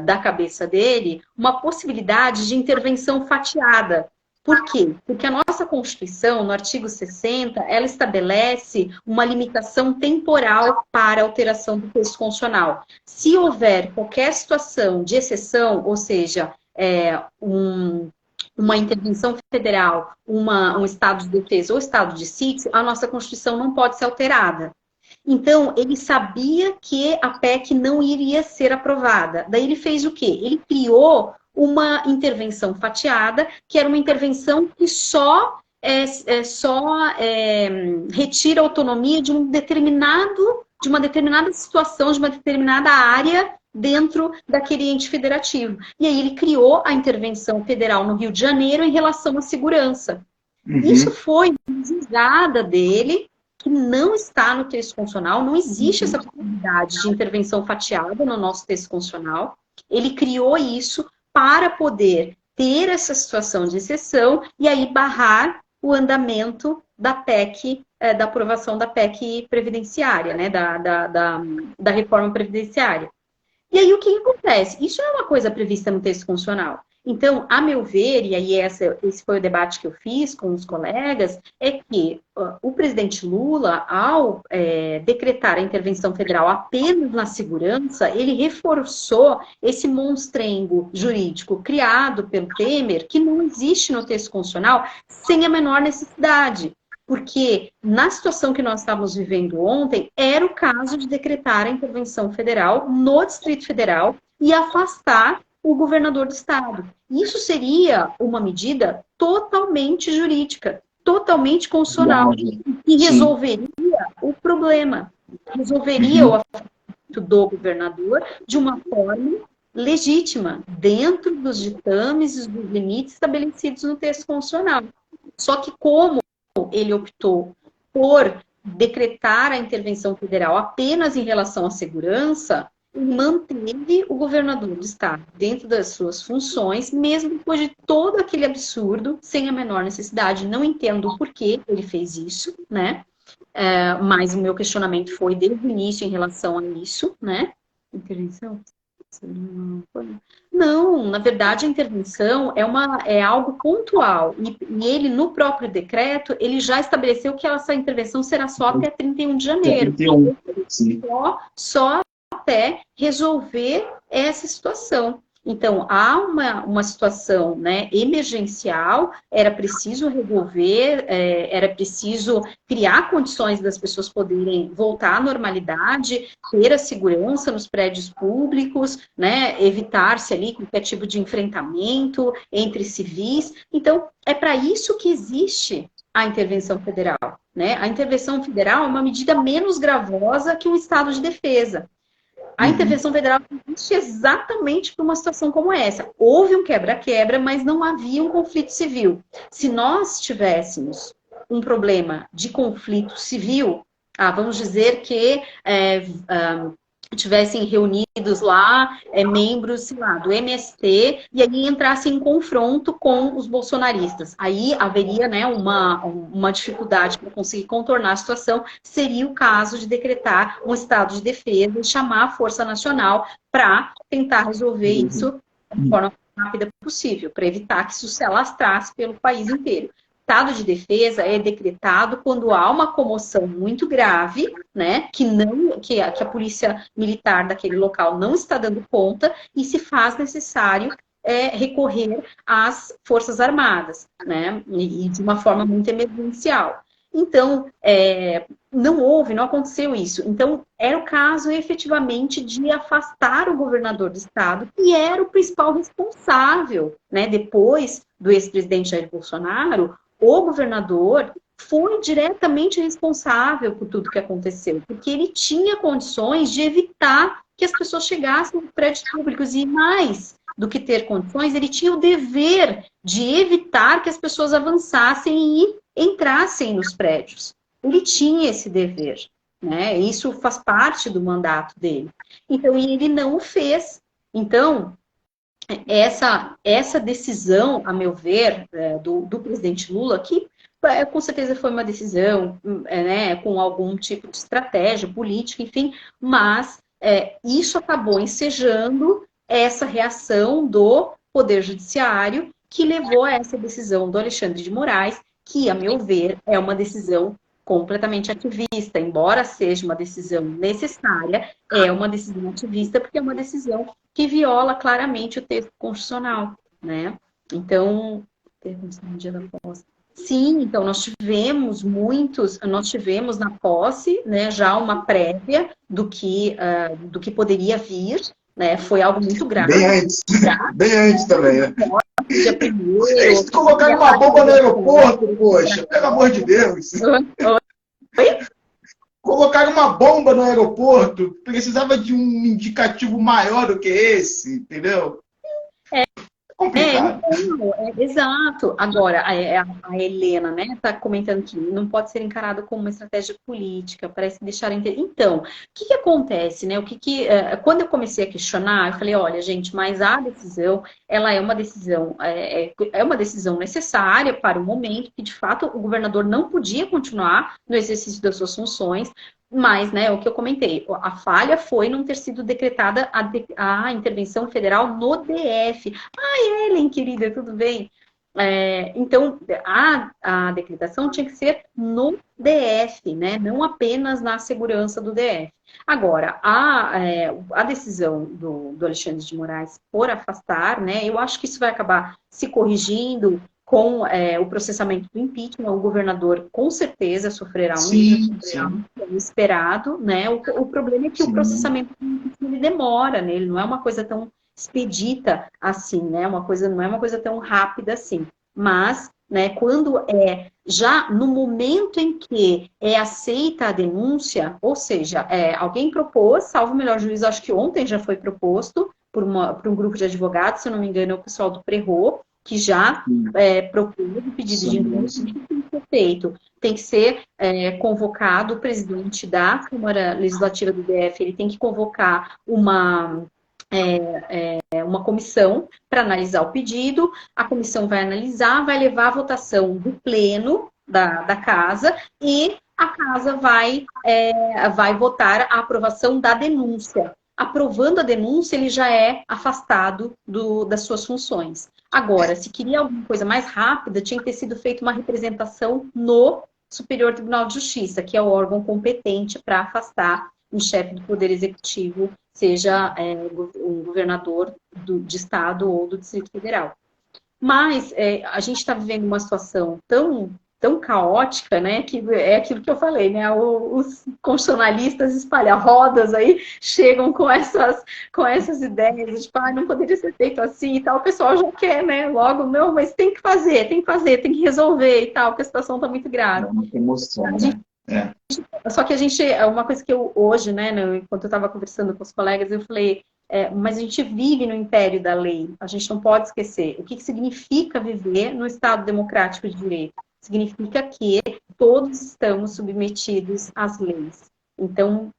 da cabeça dele, uma possibilidade de intervenção fatiada. Por quê? Porque a nossa Constituição, no artigo 60, ela estabelece uma limitação temporal para a alteração do texto constitucional. Se houver qualquer situação de exceção, ou seja, uma intervenção federal, um estado de defesa ou estado de sítio, a nossa Constituição não pode ser alterada. Então, ele sabia que a PEC não iria ser aprovada. Daí ele fez o quê? Ele criou uma intervenção fatiada, que era uma intervenção que só retira a autonomia de uma determinada situação, de uma determinada área dentro daquele ente federativo. E aí ele criou a intervenção federal no Rio de Janeiro em relação à segurança. Isso foi uma jogada dele, que não está no texto constitucional, não existe essa possibilidade de intervenção fatiada no nosso texto constitucional. Ele criou isso para poder ter essa situação de exceção e aí barrar o andamento da PEC, da aprovação da PEC previdenciária, né, da reforma previdenciária. E aí o que acontece? Isso é uma coisa prevista no texto constitucional. Então, a meu ver, e aí esse foi o debate que eu fiz com os colegas, é que o presidente Lula, ao decretar a intervenção federal apenas na segurança, ele reforçou esse monstrengo jurídico criado pelo Temer, que não existe no texto constitucional, sem a menor necessidade. Porque na situação que nós estávamos vivendo ontem, era o caso de decretar a intervenção federal no Distrito Federal e afastar o governador do estado. Isso seria uma medida totalmente jurídica, totalmente constitucional, e resolveria o problema, resolveria o afastamento do governador de uma forma legítima, dentro dos ditames e dos limites estabelecidos no texto constitucional. Só que como ele optou por decretar a intervenção federal apenas em relação à segurança, manteve o governador do estado dentro das suas funções, mesmo depois de todo aquele absurdo, sem a menor necessidade. Não entendo o porquê ele fez isso, né? Mas o meu questionamento foi desde o início em relação a isso, né? Intervenção? Não, na verdade a intervenção é algo pontual e ele no próprio decreto ele já estabeleceu que essa intervenção será só até 31 de janeiro. 31, sim. Só até resolver essa situação. Então, há uma situação, né, emergencial, era preciso resolver, era preciso criar condições das pessoas poderem voltar à normalidade, ter a segurança nos prédios públicos, né, evitar-se ali qualquer tipo de enfrentamento entre civis. Então, é para isso que existe a intervenção federal, né? A intervenção federal é uma medida menos gravosa que um estado de defesa. A intervenção federal existe exatamente para uma situação como essa. Houve um quebra-quebra, mas não havia um conflito civil. Se nós tivéssemos um problema de conflito civil, vamos dizer que tivessem reunidos lá membros, sei lá, do MST, e aí entrassem em confronto com os bolsonaristas. Aí haveria, né, uma dificuldade para conseguir contornar a situação, seria o caso de decretar um estado de defesa e chamar a Força Nacional para tentar resolver isso de forma mais rápida possível, para evitar que isso se alastrasse pelo país inteiro. Estado de defesa é decretado quando há uma comoção muito grave, né, que a polícia militar daquele local não está dando conta e se faz necessário recorrer às forças armadas, né, e de uma forma muito emergencial. Então, não aconteceu isso. Então, era o caso efetivamente de afastar o governador do estado, que era o principal responsável, né, depois do ex-presidente Jair Bolsonaro. O governador foi diretamente responsável por tudo que aconteceu, porque ele tinha condições de evitar que as pessoas chegassem nos prédios públicos, e mais do que ter condições, ele tinha o dever de evitar que as pessoas avançassem e entrassem nos prédios. Ele tinha esse dever, né? Isso faz parte do mandato dele. Então, ele não o fez. Então, essa decisão, a meu ver, do presidente Lula, que com certeza foi uma decisão, né, com algum tipo de estratégia política, enfim, mas isso acabou ensejando essa reação do Poder Judiciário, que levou a essa decisão do Alexandre de Moraes, que, a meu ver, é uma decisão completamente ativista, embora seja uma decisão necessária, é uma decisão ativista, porque é uma decisão que viola claramente o texto constitucional, né? Então, sim, então nós tivemos na posse, né, já uma prévia do que poderia vir, né? Foi algo muito grave. Bem antes também, né? Dia primeiro, Eles colocaram uma bomba no aeroporto, poxa, pelo amor de Deus. Oi? Colocaram uma bomba no aeroporto, precisava de um indicativo maior do que esse, entendeu? É complicado. Exato. Agora, a Helena, né, está comentando que não pode ser encarado como uma estratégia política, parece deixar entender. Então, o que acontece, né? Quando eu comecei a questionar, eu falei, olha, gente, mas a decisão, ela é uma decisão necessária para o momento que, de fato, o governador não podia continuar no exercício das suas funções. Mas, né, o que eu comentei, a falha foi não ter sido decretada a intervenção federal no DF. Ai, Ellen, querida, tudo bem? Então, a decretação tinha que ser no DF, né? Não apenas na segurança do DF. Agora, a decisão do Alexandre de Moraes por afastar, né? Eu acho que isso vai acabar se corrigindo com o processamento do impeachment. O governador, com certeza, sofrerá um esperado, né? O problema é que o processamento do impeachment demora, né? Ele não é uma coisa tão expedita assim, né? Não é uma coisa tão rápida assim. Mas, né, quando já no momento em que é aceita a denúncia, ou seja, alguém propôs, salvo o melhor juízo, acho que ontem já foi proposto por um grupo de advogados, se eu não me engano, é o pessoal do Prerro, que já propôs o pedido de denúncia. O que tem que ser feito? Tem que ser convocado o presidente da Câmara Legislativa do DF, ele tem que convocar uma comissão para analisar o pedido, a comissão vai analisar, vai levar a votação do pleno da casa e a casa vai votar a aprovação da denúncia. Aprovando a denúncia, ele já é afastado das suas funções. Agora, se queria alguma coisa mais rápida, tinha que ter sido feita uma representação no Superior Tribunal de Justiça, que é o órgão competente para afastar um chefe do Poder Executivo, seja um governador de estado ou do Distrito Federal. Mas a gente está vivendo uma situação tão caótica, né, que é aquilo que eu falei, né, os constitucionalistas espalha-rodas aí chegam com essas ideias, tipo, não poderia ser feito assim e tal, o pessoal já quer, né, logo, não, mas tem que fazer, tem que resolver e tal, porque a situação está muito grave. É muita emoção, né? Só que uma coisa que eu hoje, né, enquanto eu estava conversando com os colegas, eu falei, mas a gente vive no império da lei, a gente não pode esquecer. O que significa viver no Estado democrático de direito? Significa que todos estamos submetidos às leis. Então,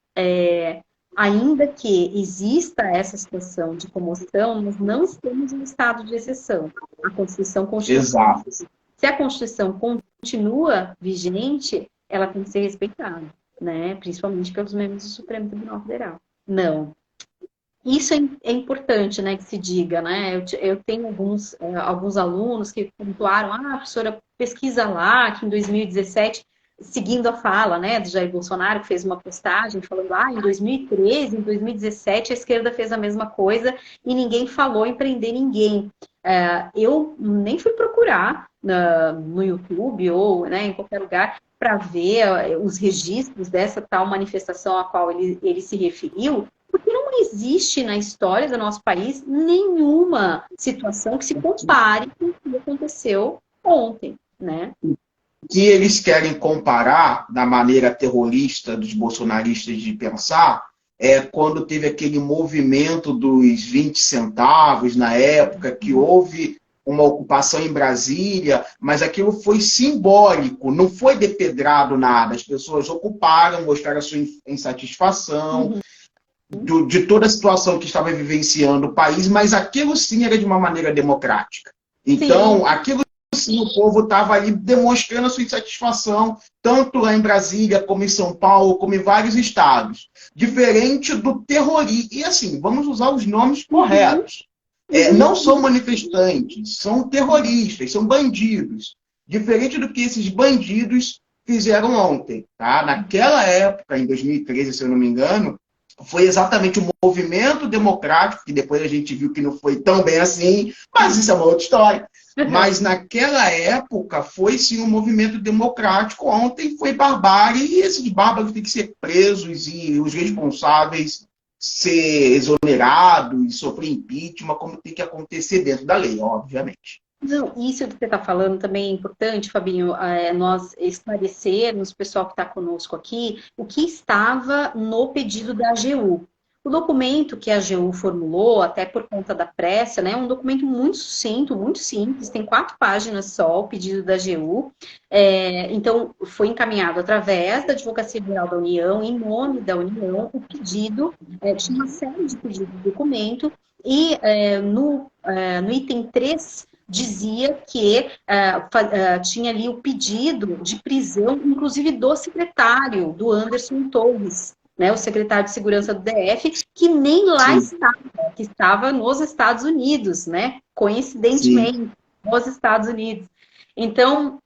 ainda que exista essa situação de comoção, nós não estamos em estado de exceção. A Constituição continua. Exato. Se a Constituição continua vigente, ela tem que ser respeitada, né? Principalmente pelos membros do Supremo Tribunal Federal. Não. Isso é importante, né, que se diga, né? Eu tenho alguns alunos que pontuaram, professora, pesquisa lá, que em 2017, seguindo a fala, né, do Jair Bolsonaro, que fez uma postagem falando, em 2013, em 2017, a esquerda fez a mesma coisa e ninguém falou em prender ninguém. Eu nem fui procurar no YouTube ou, né, em qualquer lugar para ver os registros dessa tal manifestação a qual ele se referiu, porque não existe na história do nosso país nenhuma situação que se compare com o que aconteceu ontem, né? Que eles querem comparar, da maneira terrorista dos bolsonaristas de pensar, quando teve aquele movimento dos 20 centavos, na época, que houve uma ocupação em Brasília, mas aquilo foi simbólico, não foi depedrado nada. As pessoas ocuparam, mostraram a sua insatisfação, de toda a situação que estava vivenciando o país, mas aquilo sim era de uma maneira democrática. Então, sim, aquilo sim, o povo estava ali demonstrando a sua insatisfação, tanto lá em Brasília, como em São Paulo, como em vários estados. Diferente do terrorismo. E assim, vamos usar os nomes corretos. Não são manifestantes, são terroristas, são bandidos. Diferente do que esses bandidos fizeram ontem. Tá? Naquela época, em 2013, se eu não me engano, foi exatamente o movimento democrático, que depois a gente viu que não foi tão bem assim, mas isso é uma outra história. Mas naquela época foi sim um movimento democrático, ontem foi barbárie, e esses bárbaros têm que ser presos e os responsáveis ser exonerados, sofrer impeachment, como tem que acontecer dentro da lei, obviamente. Não, isso que você está falando também é importante, Fabinho, nós esclarecermos, o pessoal que está conosco aqui, o que estava no pedido da AGU. O documento que a AGU formulou, até por conta da pressa, né, é um documento muito sucinto, muito simples, tem 4 páginas só, o pedido da AGU. Então, foi encaminhado através da Advocacia Geral da União, em nome da União, o pedido, tinha uma série de pedidos de documento, e no item 3, dizia que tinha ali o pedido de prisão, inclusive do secretário, do Anderson Torres, né, o secretário de Segurança do DF, que nem lá estava, que estava nos Estados Unidos, né, coincidentemente, nos Estados Unidos. Então,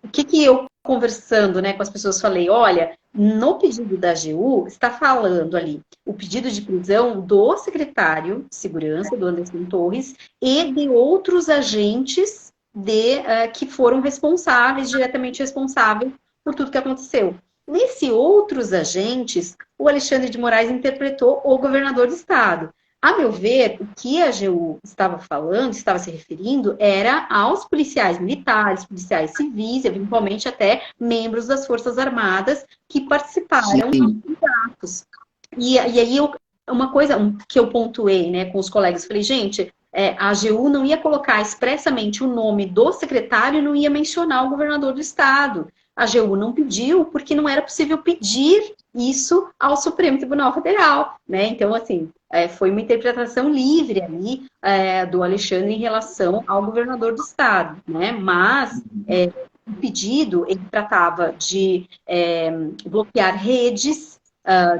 o que eu conversando, né, com as pessoas falei, olha, no pedido da AGU está falando ali o pedido de prisão do secretário de Segurança, do Anderson Torres, e de outros agentes que foram responsáveis, diretamente responsáveis por tudo que aconteceu. Nesse outros agentes, o Alexandre de Moraes interpretou o governador do estado. A meu ver, o que a AGU estava falando, estava se referindo, era aos policiais militares, policiais civis, eventualmente até membros das Forças Armadas que participaram dos atos. E aí, uma coisa que eu pontuei, né, com os colegas, falei, gente, a AGU não ia colocar expressamente o nome do secretário e não ia mencionar o governador do estado. A AGU não pediu porque não era possível pedir isso ao Supremo Tribunal Federal, né? Então, assim, foi uma interpretação livre ali do Alexandre em relação ao governador do estado, né? Mas o pedido, ele tratava de bloquear redes,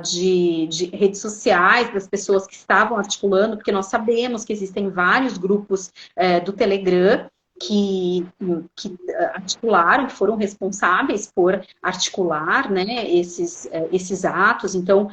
de redes sociais das pessoas que estavam articulando, porque nós sabemos que existem vários grupos do Telegram que articularam, que foram responsáveis por articular, né, esses atos. Então,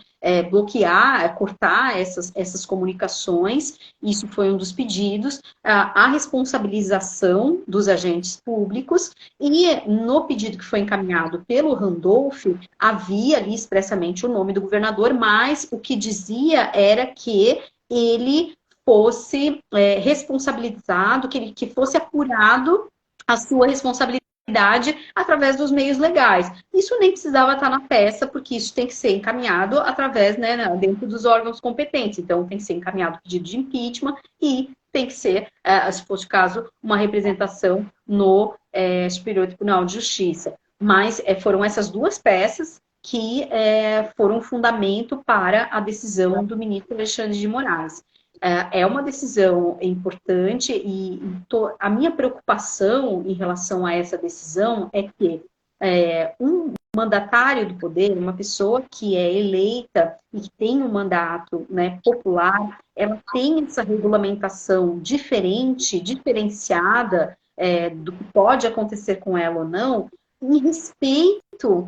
bloquear, cortar essas comunicações, isso foi um dos pedidos, a responsabilização dos agentes públicos, e no pedido que foi encaminhado pelo Randolph, havia ali expressamente o nome do governador, mas o que dizia era que ele fosse responsabilizado, que fosse apurado a sua responsabilidade através dos meios legais. Isso nem precisava estar na peça, porque isso tem que ser encaminhado através, né, dentro dos órgãos competentes. Então, tem que ser encaminhado o pedido de impeachment e tem que ser, se fosse o caso, uma representação no Superior Tribunal de Justiça. Mas foram essas duas peças que foram fundamento para a decisão do ministro Alexandre de Moraes. É uma decisão importante e a minha preocupação em relação a essa decisão é que um mandatário do poder, uma pessoa que é eleita e que tem um mandato, né, popular, ela tem essa regulamentação diferenciada do que pode acontecer com ela ou não, em respeito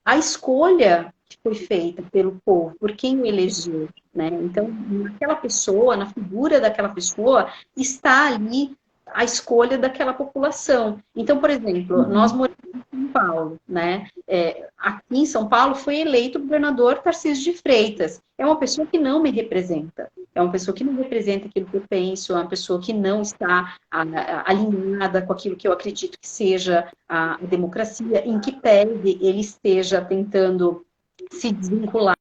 à escolha que foi feita pelo povo, por quem o elegeu, né? Então, naquela pessoa, na figura daquela pessoa, está ali a escolha daquela população. Então, por exemplo, nós moramos em São Paulo, né? Aqui em São Paulo foi eleito o governador Tarcísio de Freitas. É uma pessoa que não me representa. É uma pessoa que não representa aquilo que eu penso, é uma pessoa que não está alinhada com aquilo que eu acredito que seja a democracia, em que pese ele esteja tentando se desvincular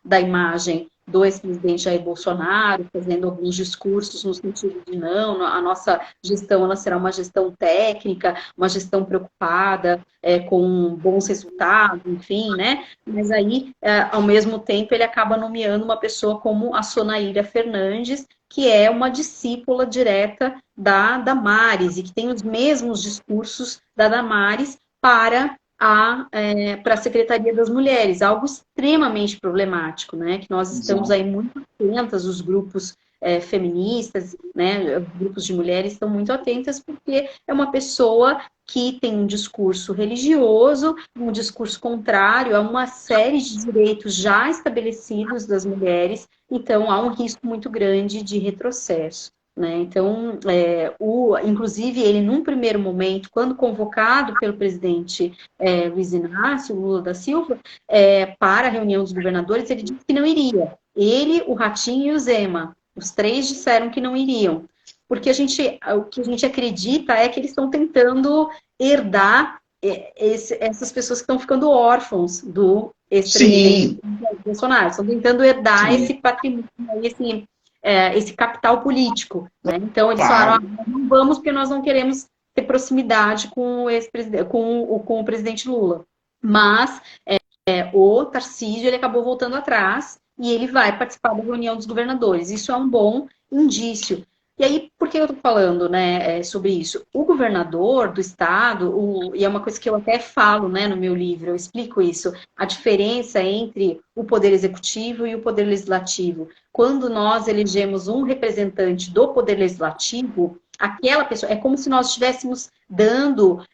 da imagem do ex-presidente Jair Bolsonaro, fazendo alguns discursos no sentido de não, a nossa gestão ela será uma gestão técnica, uma gestão preocupada com bons resultados, enfim, né? Mas aí, ao mesmo tempo, ele acaba nomeando uma pessoa como a Sonaíra Fernandes, que é uma discípula direta da Damares e que tem os mesmos discursos da Damares para a Secretaria das Mulheres, algo extremamente problemático, né? Que nós estamos aí muito atentas, os grupos feministas, né? Grupos de mulheres estão muito atentas, porque é uma pessoa que tem um discurso religioso, um discurso contrário a uma série de direitos já estabelecidos das mulheres, então há um risco muito grande de retrocesso. Né? Então, inclusive, ele, num primeiro momento, quando convocado pelo presidente Luiz Inácio Lula da Silva, para a reunião dos governadores, ele disse que não iria. Ele, o Ratinho e o Zema, os três disseram que não iriam. Porque o que a gente acredita é que eles estão tentando herdar essas pessoas que estão ficando órfãos do ex-presidente Bolsonaro. Estão tentando herdar esse patrimônio, esse capital político, né? Então eles falaram, não vamos porque nós não queremos ter proximidade com o presidente Lula. Mas o Tarcísio ele acabou voltando atrás e ele vai participar da reunião dos governadores. Isso é um bom indício. E aí, por que eu estou falando, né, sobre isso? O governador do estado, e é uma coisa que eu até falo, né, no meu livro, eu explico isso, a diferença entre o poder executivo e o poder legislativo. Quando nós elegemos um representante do poder legislativo, aquela pessoa, é como se nós estivéssemos dando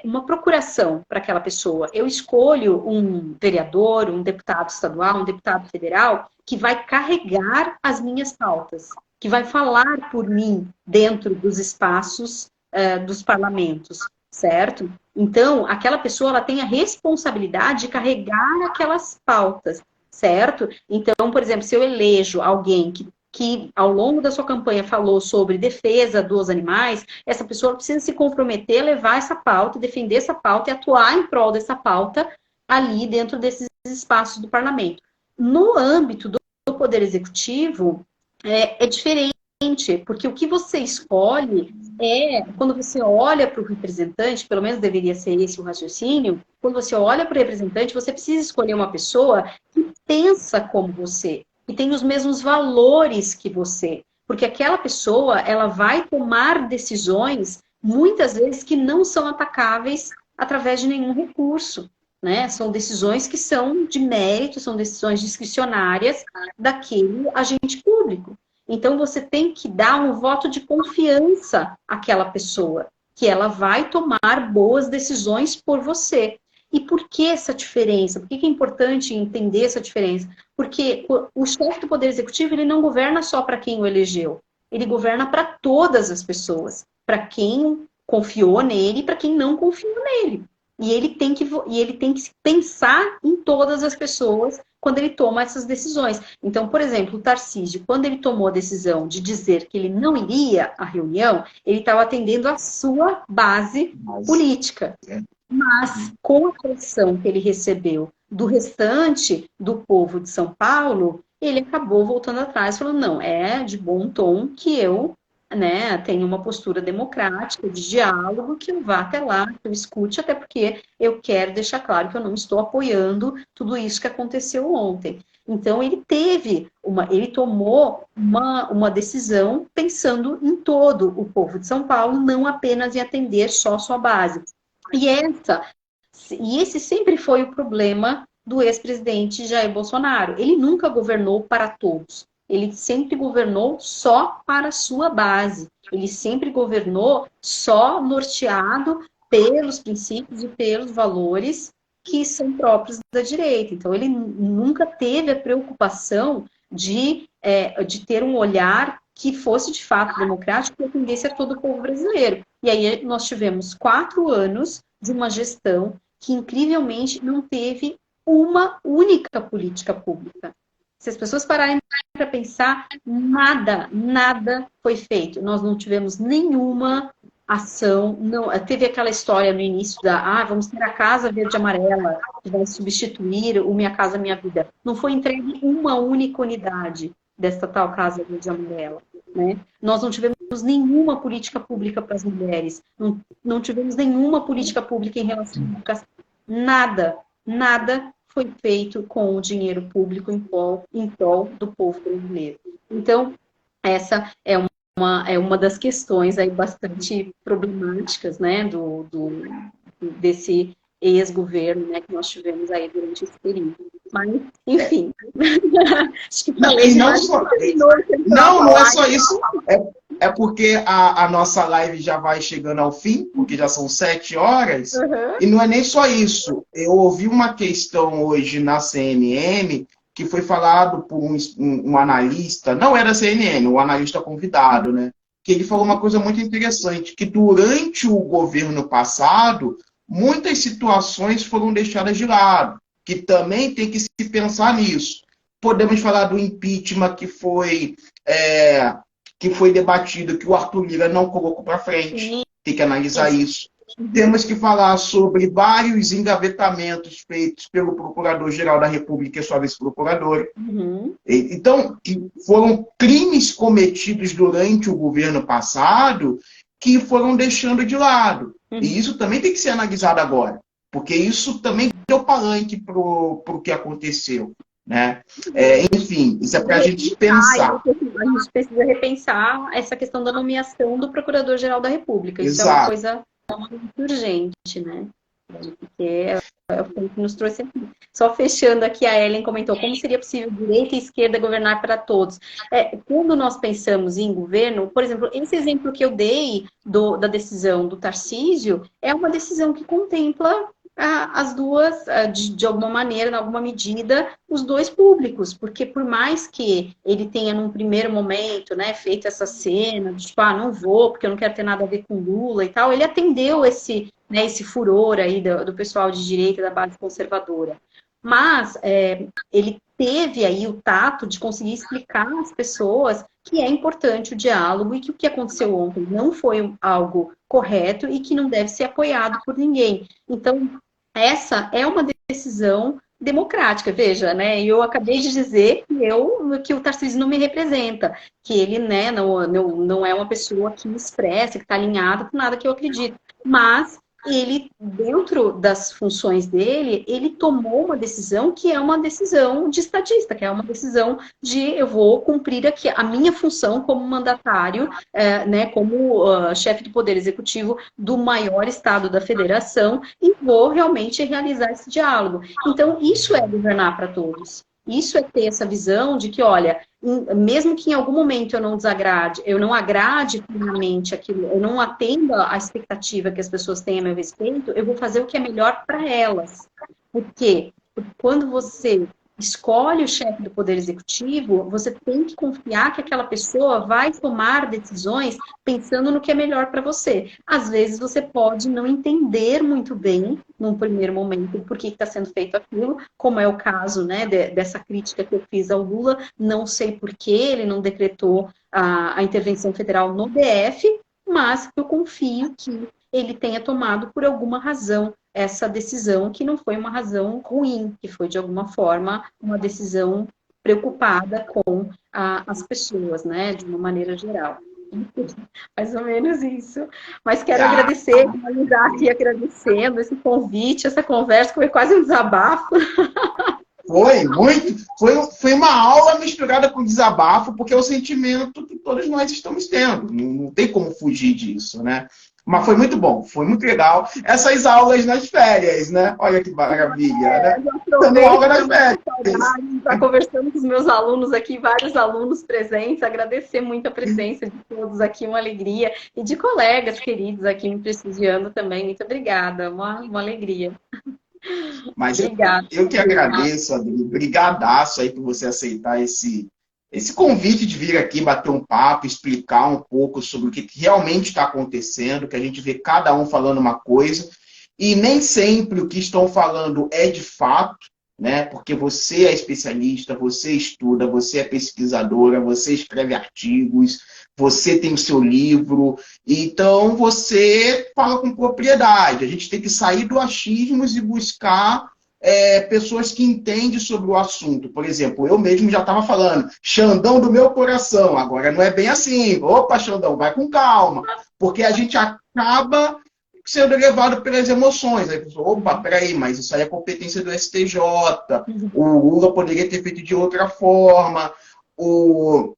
uma procuração para aquela pessoa. Eu escolho um vereador, um deputado estadual, um deputado federal, que vai carregar as minhas pautas, que vai falar por mim dentro dos espaços dos parlamentos, certo? Então, aquela pessoa ela tem a responsabilidade de carregar aquelas pautas, certo? Então, por exemplo, se eu elejo alguém que ao longo da sua campanha falou sobre defesa dos animais, essa pessoa precisa se comprometer a levar essa pauta, defender essa pauta e atuar em prol dessa pauta ali dentro desses espaços do parlamento. No âmbito do Poder Executivo, é diferente, porque o que você escolhe quando você olha para o representante, pelo menos deveria ser esse o raciocínio, quando você olha para o representante, você precisa escolher uma pessoa que pensa como você, que tem os mesmos valores que você, porque aquela pessoa, ela vai tomar decisões, muitas vezes, que não são atacáveis através de nenhum recurso. Né? São decisões que são de mérito, são decisões discricionárias daquele agente público. Então, você tem que dar um voto de confiança àquela pessoa, que ela vai tomar boas decisões por você. E por que essa diferença? Por que é importante entender essa diferença? Porque o chefe do Poder Executivo, ele não governa só para quem o elegeu. Ele governa para todas as pessoas. Para quem confiou nele e para quem não confiou nele. E ele tem que pensar em todas as pessoas quando ele toma essas decisões. Então, por exemplo, o Tarcísio, quando ele tomou a decisão de dizer que ele não iria à reunião, ele estava atendendo a sua base política. Mas, com a pressão que ele recebeu do restante do povo de São Paulo, ele acabou voltando atrás, falando, não, é de bom tom que eu né, tenha uma postura democrática, de diálogo, que eu vá até lá, que eu escute, até porque eu quero deixar claro que eu não estou apoiando tudo isso que aconteceu ontem. Então, ele tomou uma decisão pensando em todo o povo de São Paulo, não apenas em atender só a sua base. E, e esse sempre foi o problema do ex-presidente Jair Bolsonaro. Ele nunca governou para todos. Ele sempre governou só para a sua base. Ele sempre governou só norteado pelos princípios e pelos valores que são próprios da direita. Então, ele nunca teve a preocupação de ter um olhar que fosse de fato democrático e atendesse a todo o povo brasileiro. E aí nós tivemos 4 anos de uma gestão que, incrivelmente, não teve uma única política pública. Se as pessoas pararem para pensar, nada foi feito. Nós não tivemos nenhuma ação. Não, teve aquela história no início vamos ter a Casa Verde e Amarela, que vai substituir o Minha Casa Minha Vida. Não foi entregue uma única unidade desta tal Casa Verde e Amarela. Né? Nós não tivemos nenhuma política pública para as mulheres. Não tivemos nenhuma política pública em relação à educação. Nada foi feito com o dinheiro público em prol do povo brasileiro. Então, essa é uma das questões aí bastante problemáticas, né, desse ex-governo, né, que nós tivemos aí durante esse período. Mas, enfim, acho que falei demais. Não é só isso. É porque a nossa live já vai chegando ao fim, porque já são 7 horas, e não é nem só isso. Eu ouvi uma questão hoje na CNN, que foi falado por um analista, não era CNN, um analista convidado, né? Que ele falou uma coisa muito interessante, que durante o governo passado, muitas situações foram deixadas de lado, que também tem que se pensar nisso. Podemos falar do impeachment que foi debatido, que o Arthur Lira não colocou para frente. Tem que analisar isso. Temos que falar sobre vários engavetamentos feitos pelo Procurador-Geral da República e sua vice-procuradora. Então, foram crimes cometidos durante o governo passado que foram deixando de lado. E isso também tem que ser analisado agora, porque isso também deu palanque para o que aconteceu. Né? Enfim, isso é para a gente pensar. A gente precisa repensar essa questão da nomeação do Procurador-Geral da República. Isso Exato. É uma coisa muito urgente, né? Porque é o que nos trouxe aqui. Só fechando aqui, a Ellen comentou como seria possível direita e esquerda governar para todos. Quando nós pensamos em governo, por exemplo, esse exemplo que eu dei da decisão do Tarcísio é uma decisão que contempla as duas, de alguma maneira, em alguma medida, os dois públicos, porque por mais que ele tenha, num primeiro momento, né, feito essa cena, de, tipo, não vou, porque eu não quero ter nada a ver com Lula e tal, ele atendeu esse furor aí do pessoal de direita, da base conservadora. Mas ele teve aí o tato de conseguir explicar às pessoas que é importante o diálogo e que o que aconteceu ontem não foi algo correto e que não deve ser apoiado por ninguém. Então, essa é uma decisão democrática, veja, né? Eu acabei de dizer que o Tarcísio não me representa, que ele, né, não é uma pessoa que me expressa, que está alinhada com nada que eu acredito. Mas ele, dentro das funções dele, ele tomou uma decisão que é uma decisão de estadista, que é uma decisão de eu vou cumprir aqui a minha função como mandatário, né, como chefe do Poder Executivo do maior estado da federação e vou realmente realizar esse diálogo. Então, isso é governar para todos. Isso é ter essa visão de que, olha, mesmo que em algum momento eu não agrade plenamente aquilo, eu não atenda a expectativa que as pessoas têm a meu respeito, eu vou fazer o que é melhor para elas. Por quê? Porque quando você escolhe o chefe do Poder Executivo, você tem que confiar que aquela pessoa vai tomar decisões pensando no que é melhor para você. Às vezes você pode não entender muito bem, num primeiro momento, por que está sendo feito aquilo, como é o caso, né, dessa crítica que eu fiz ao Lula, não sei por que ele não decretou a intervenção federal no DF, mas eu confio que ele tenha tomado por alguma razão essa decisão, que não foi uma razão ruim, que foi, de alguma forma, uma decisão preocupada com as pessoas, né, de uma maneira geral. Mais ou menos isso. Mas quero Ah, agradecer, finalizar aqui agradecendo esse convite, essa conversa, que foi quase um desabafo. foi muito, foi uma aula misturada com desabafo, porque é o sentimento que todos nós estamos tendo. Não tem como fugir disso, né? Mas foi muito bom, foi muito legal. Essas aulas nas férias, né? Olha que maravilha, né? Eu Dando aproveito aula nas férias. para conversando com os meus alunos aqui, vários alunos presentes, agradecer muito a presença de todos aqui, uma alegria, e de colegas queridos aqui me prestigiando também. Muito obrigada, uma alegria. Mas Obrigada. eu que agradeço, Adri. Brigadaço aí por você aceitar esse convite de vir aqui bater um papo, explicar um pouco sobre o que realmente está acontecendo, que a gente vê cada um falando uma coisa, e nem sempre o que estão falando é de fato, né? Porque você é especialista, você estuda, você é pesquisadora, você escreve artigos, você tem o seu livro, então você fala com propriedade. A gente tem que sair do achismos e buscar pessoas que entendem sobre o assunto. Por exemplo, eu mesmo já estava falando, Xandão do meu coração, agora não é bem assim. Opa, Xandão, vai com calma. Porque a gente acaba sendo levado pelas emoções. Aí, opa, peraí, mas isso aí é competência do STJ, o Lula poderia ter feito de outra forma, o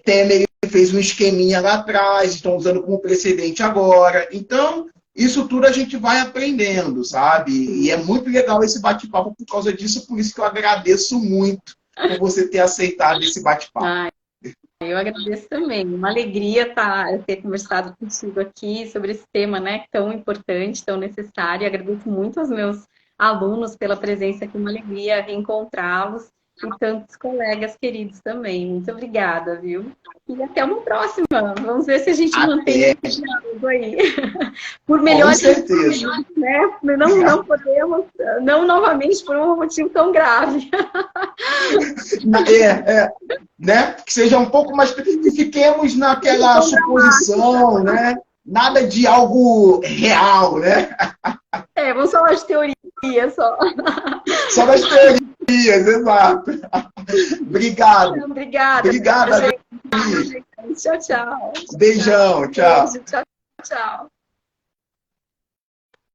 Temer fez um esqueminha lá atrás, estão usando como precedente agora. Então, isso tudo a gente vai aprendendo, sabe? E é muito legal esse bate-papo por causa disso, por isso que eu agradeço muito por você ter aceitado esse bate-papo. Eu agradeço também. Uma alegria ter conversado contigo aqui sobre esse tema, né, tão importante, tão necessário. Agradeço muito aos meus alunos pela presença aqui, uma alegria reencontrá-los e tantos colegas queridos também. Muito obrigada, viu? E até uma próxima. Vamos ver se a gente mantém esse diálogo aí. Por melhores motivos, né? Não podemos, não novamente por um motivo tão grave. Né? Que seja um pouco mais... Que fiquemos naquela suposição, né? Nada de algo real, né? Vamos falar de teoria só. Só das teorias, exato. Obrigado. Obrigada. Obrigada, Tchau, tchau. Beijão, tchau. Beijo, tchau, tchau.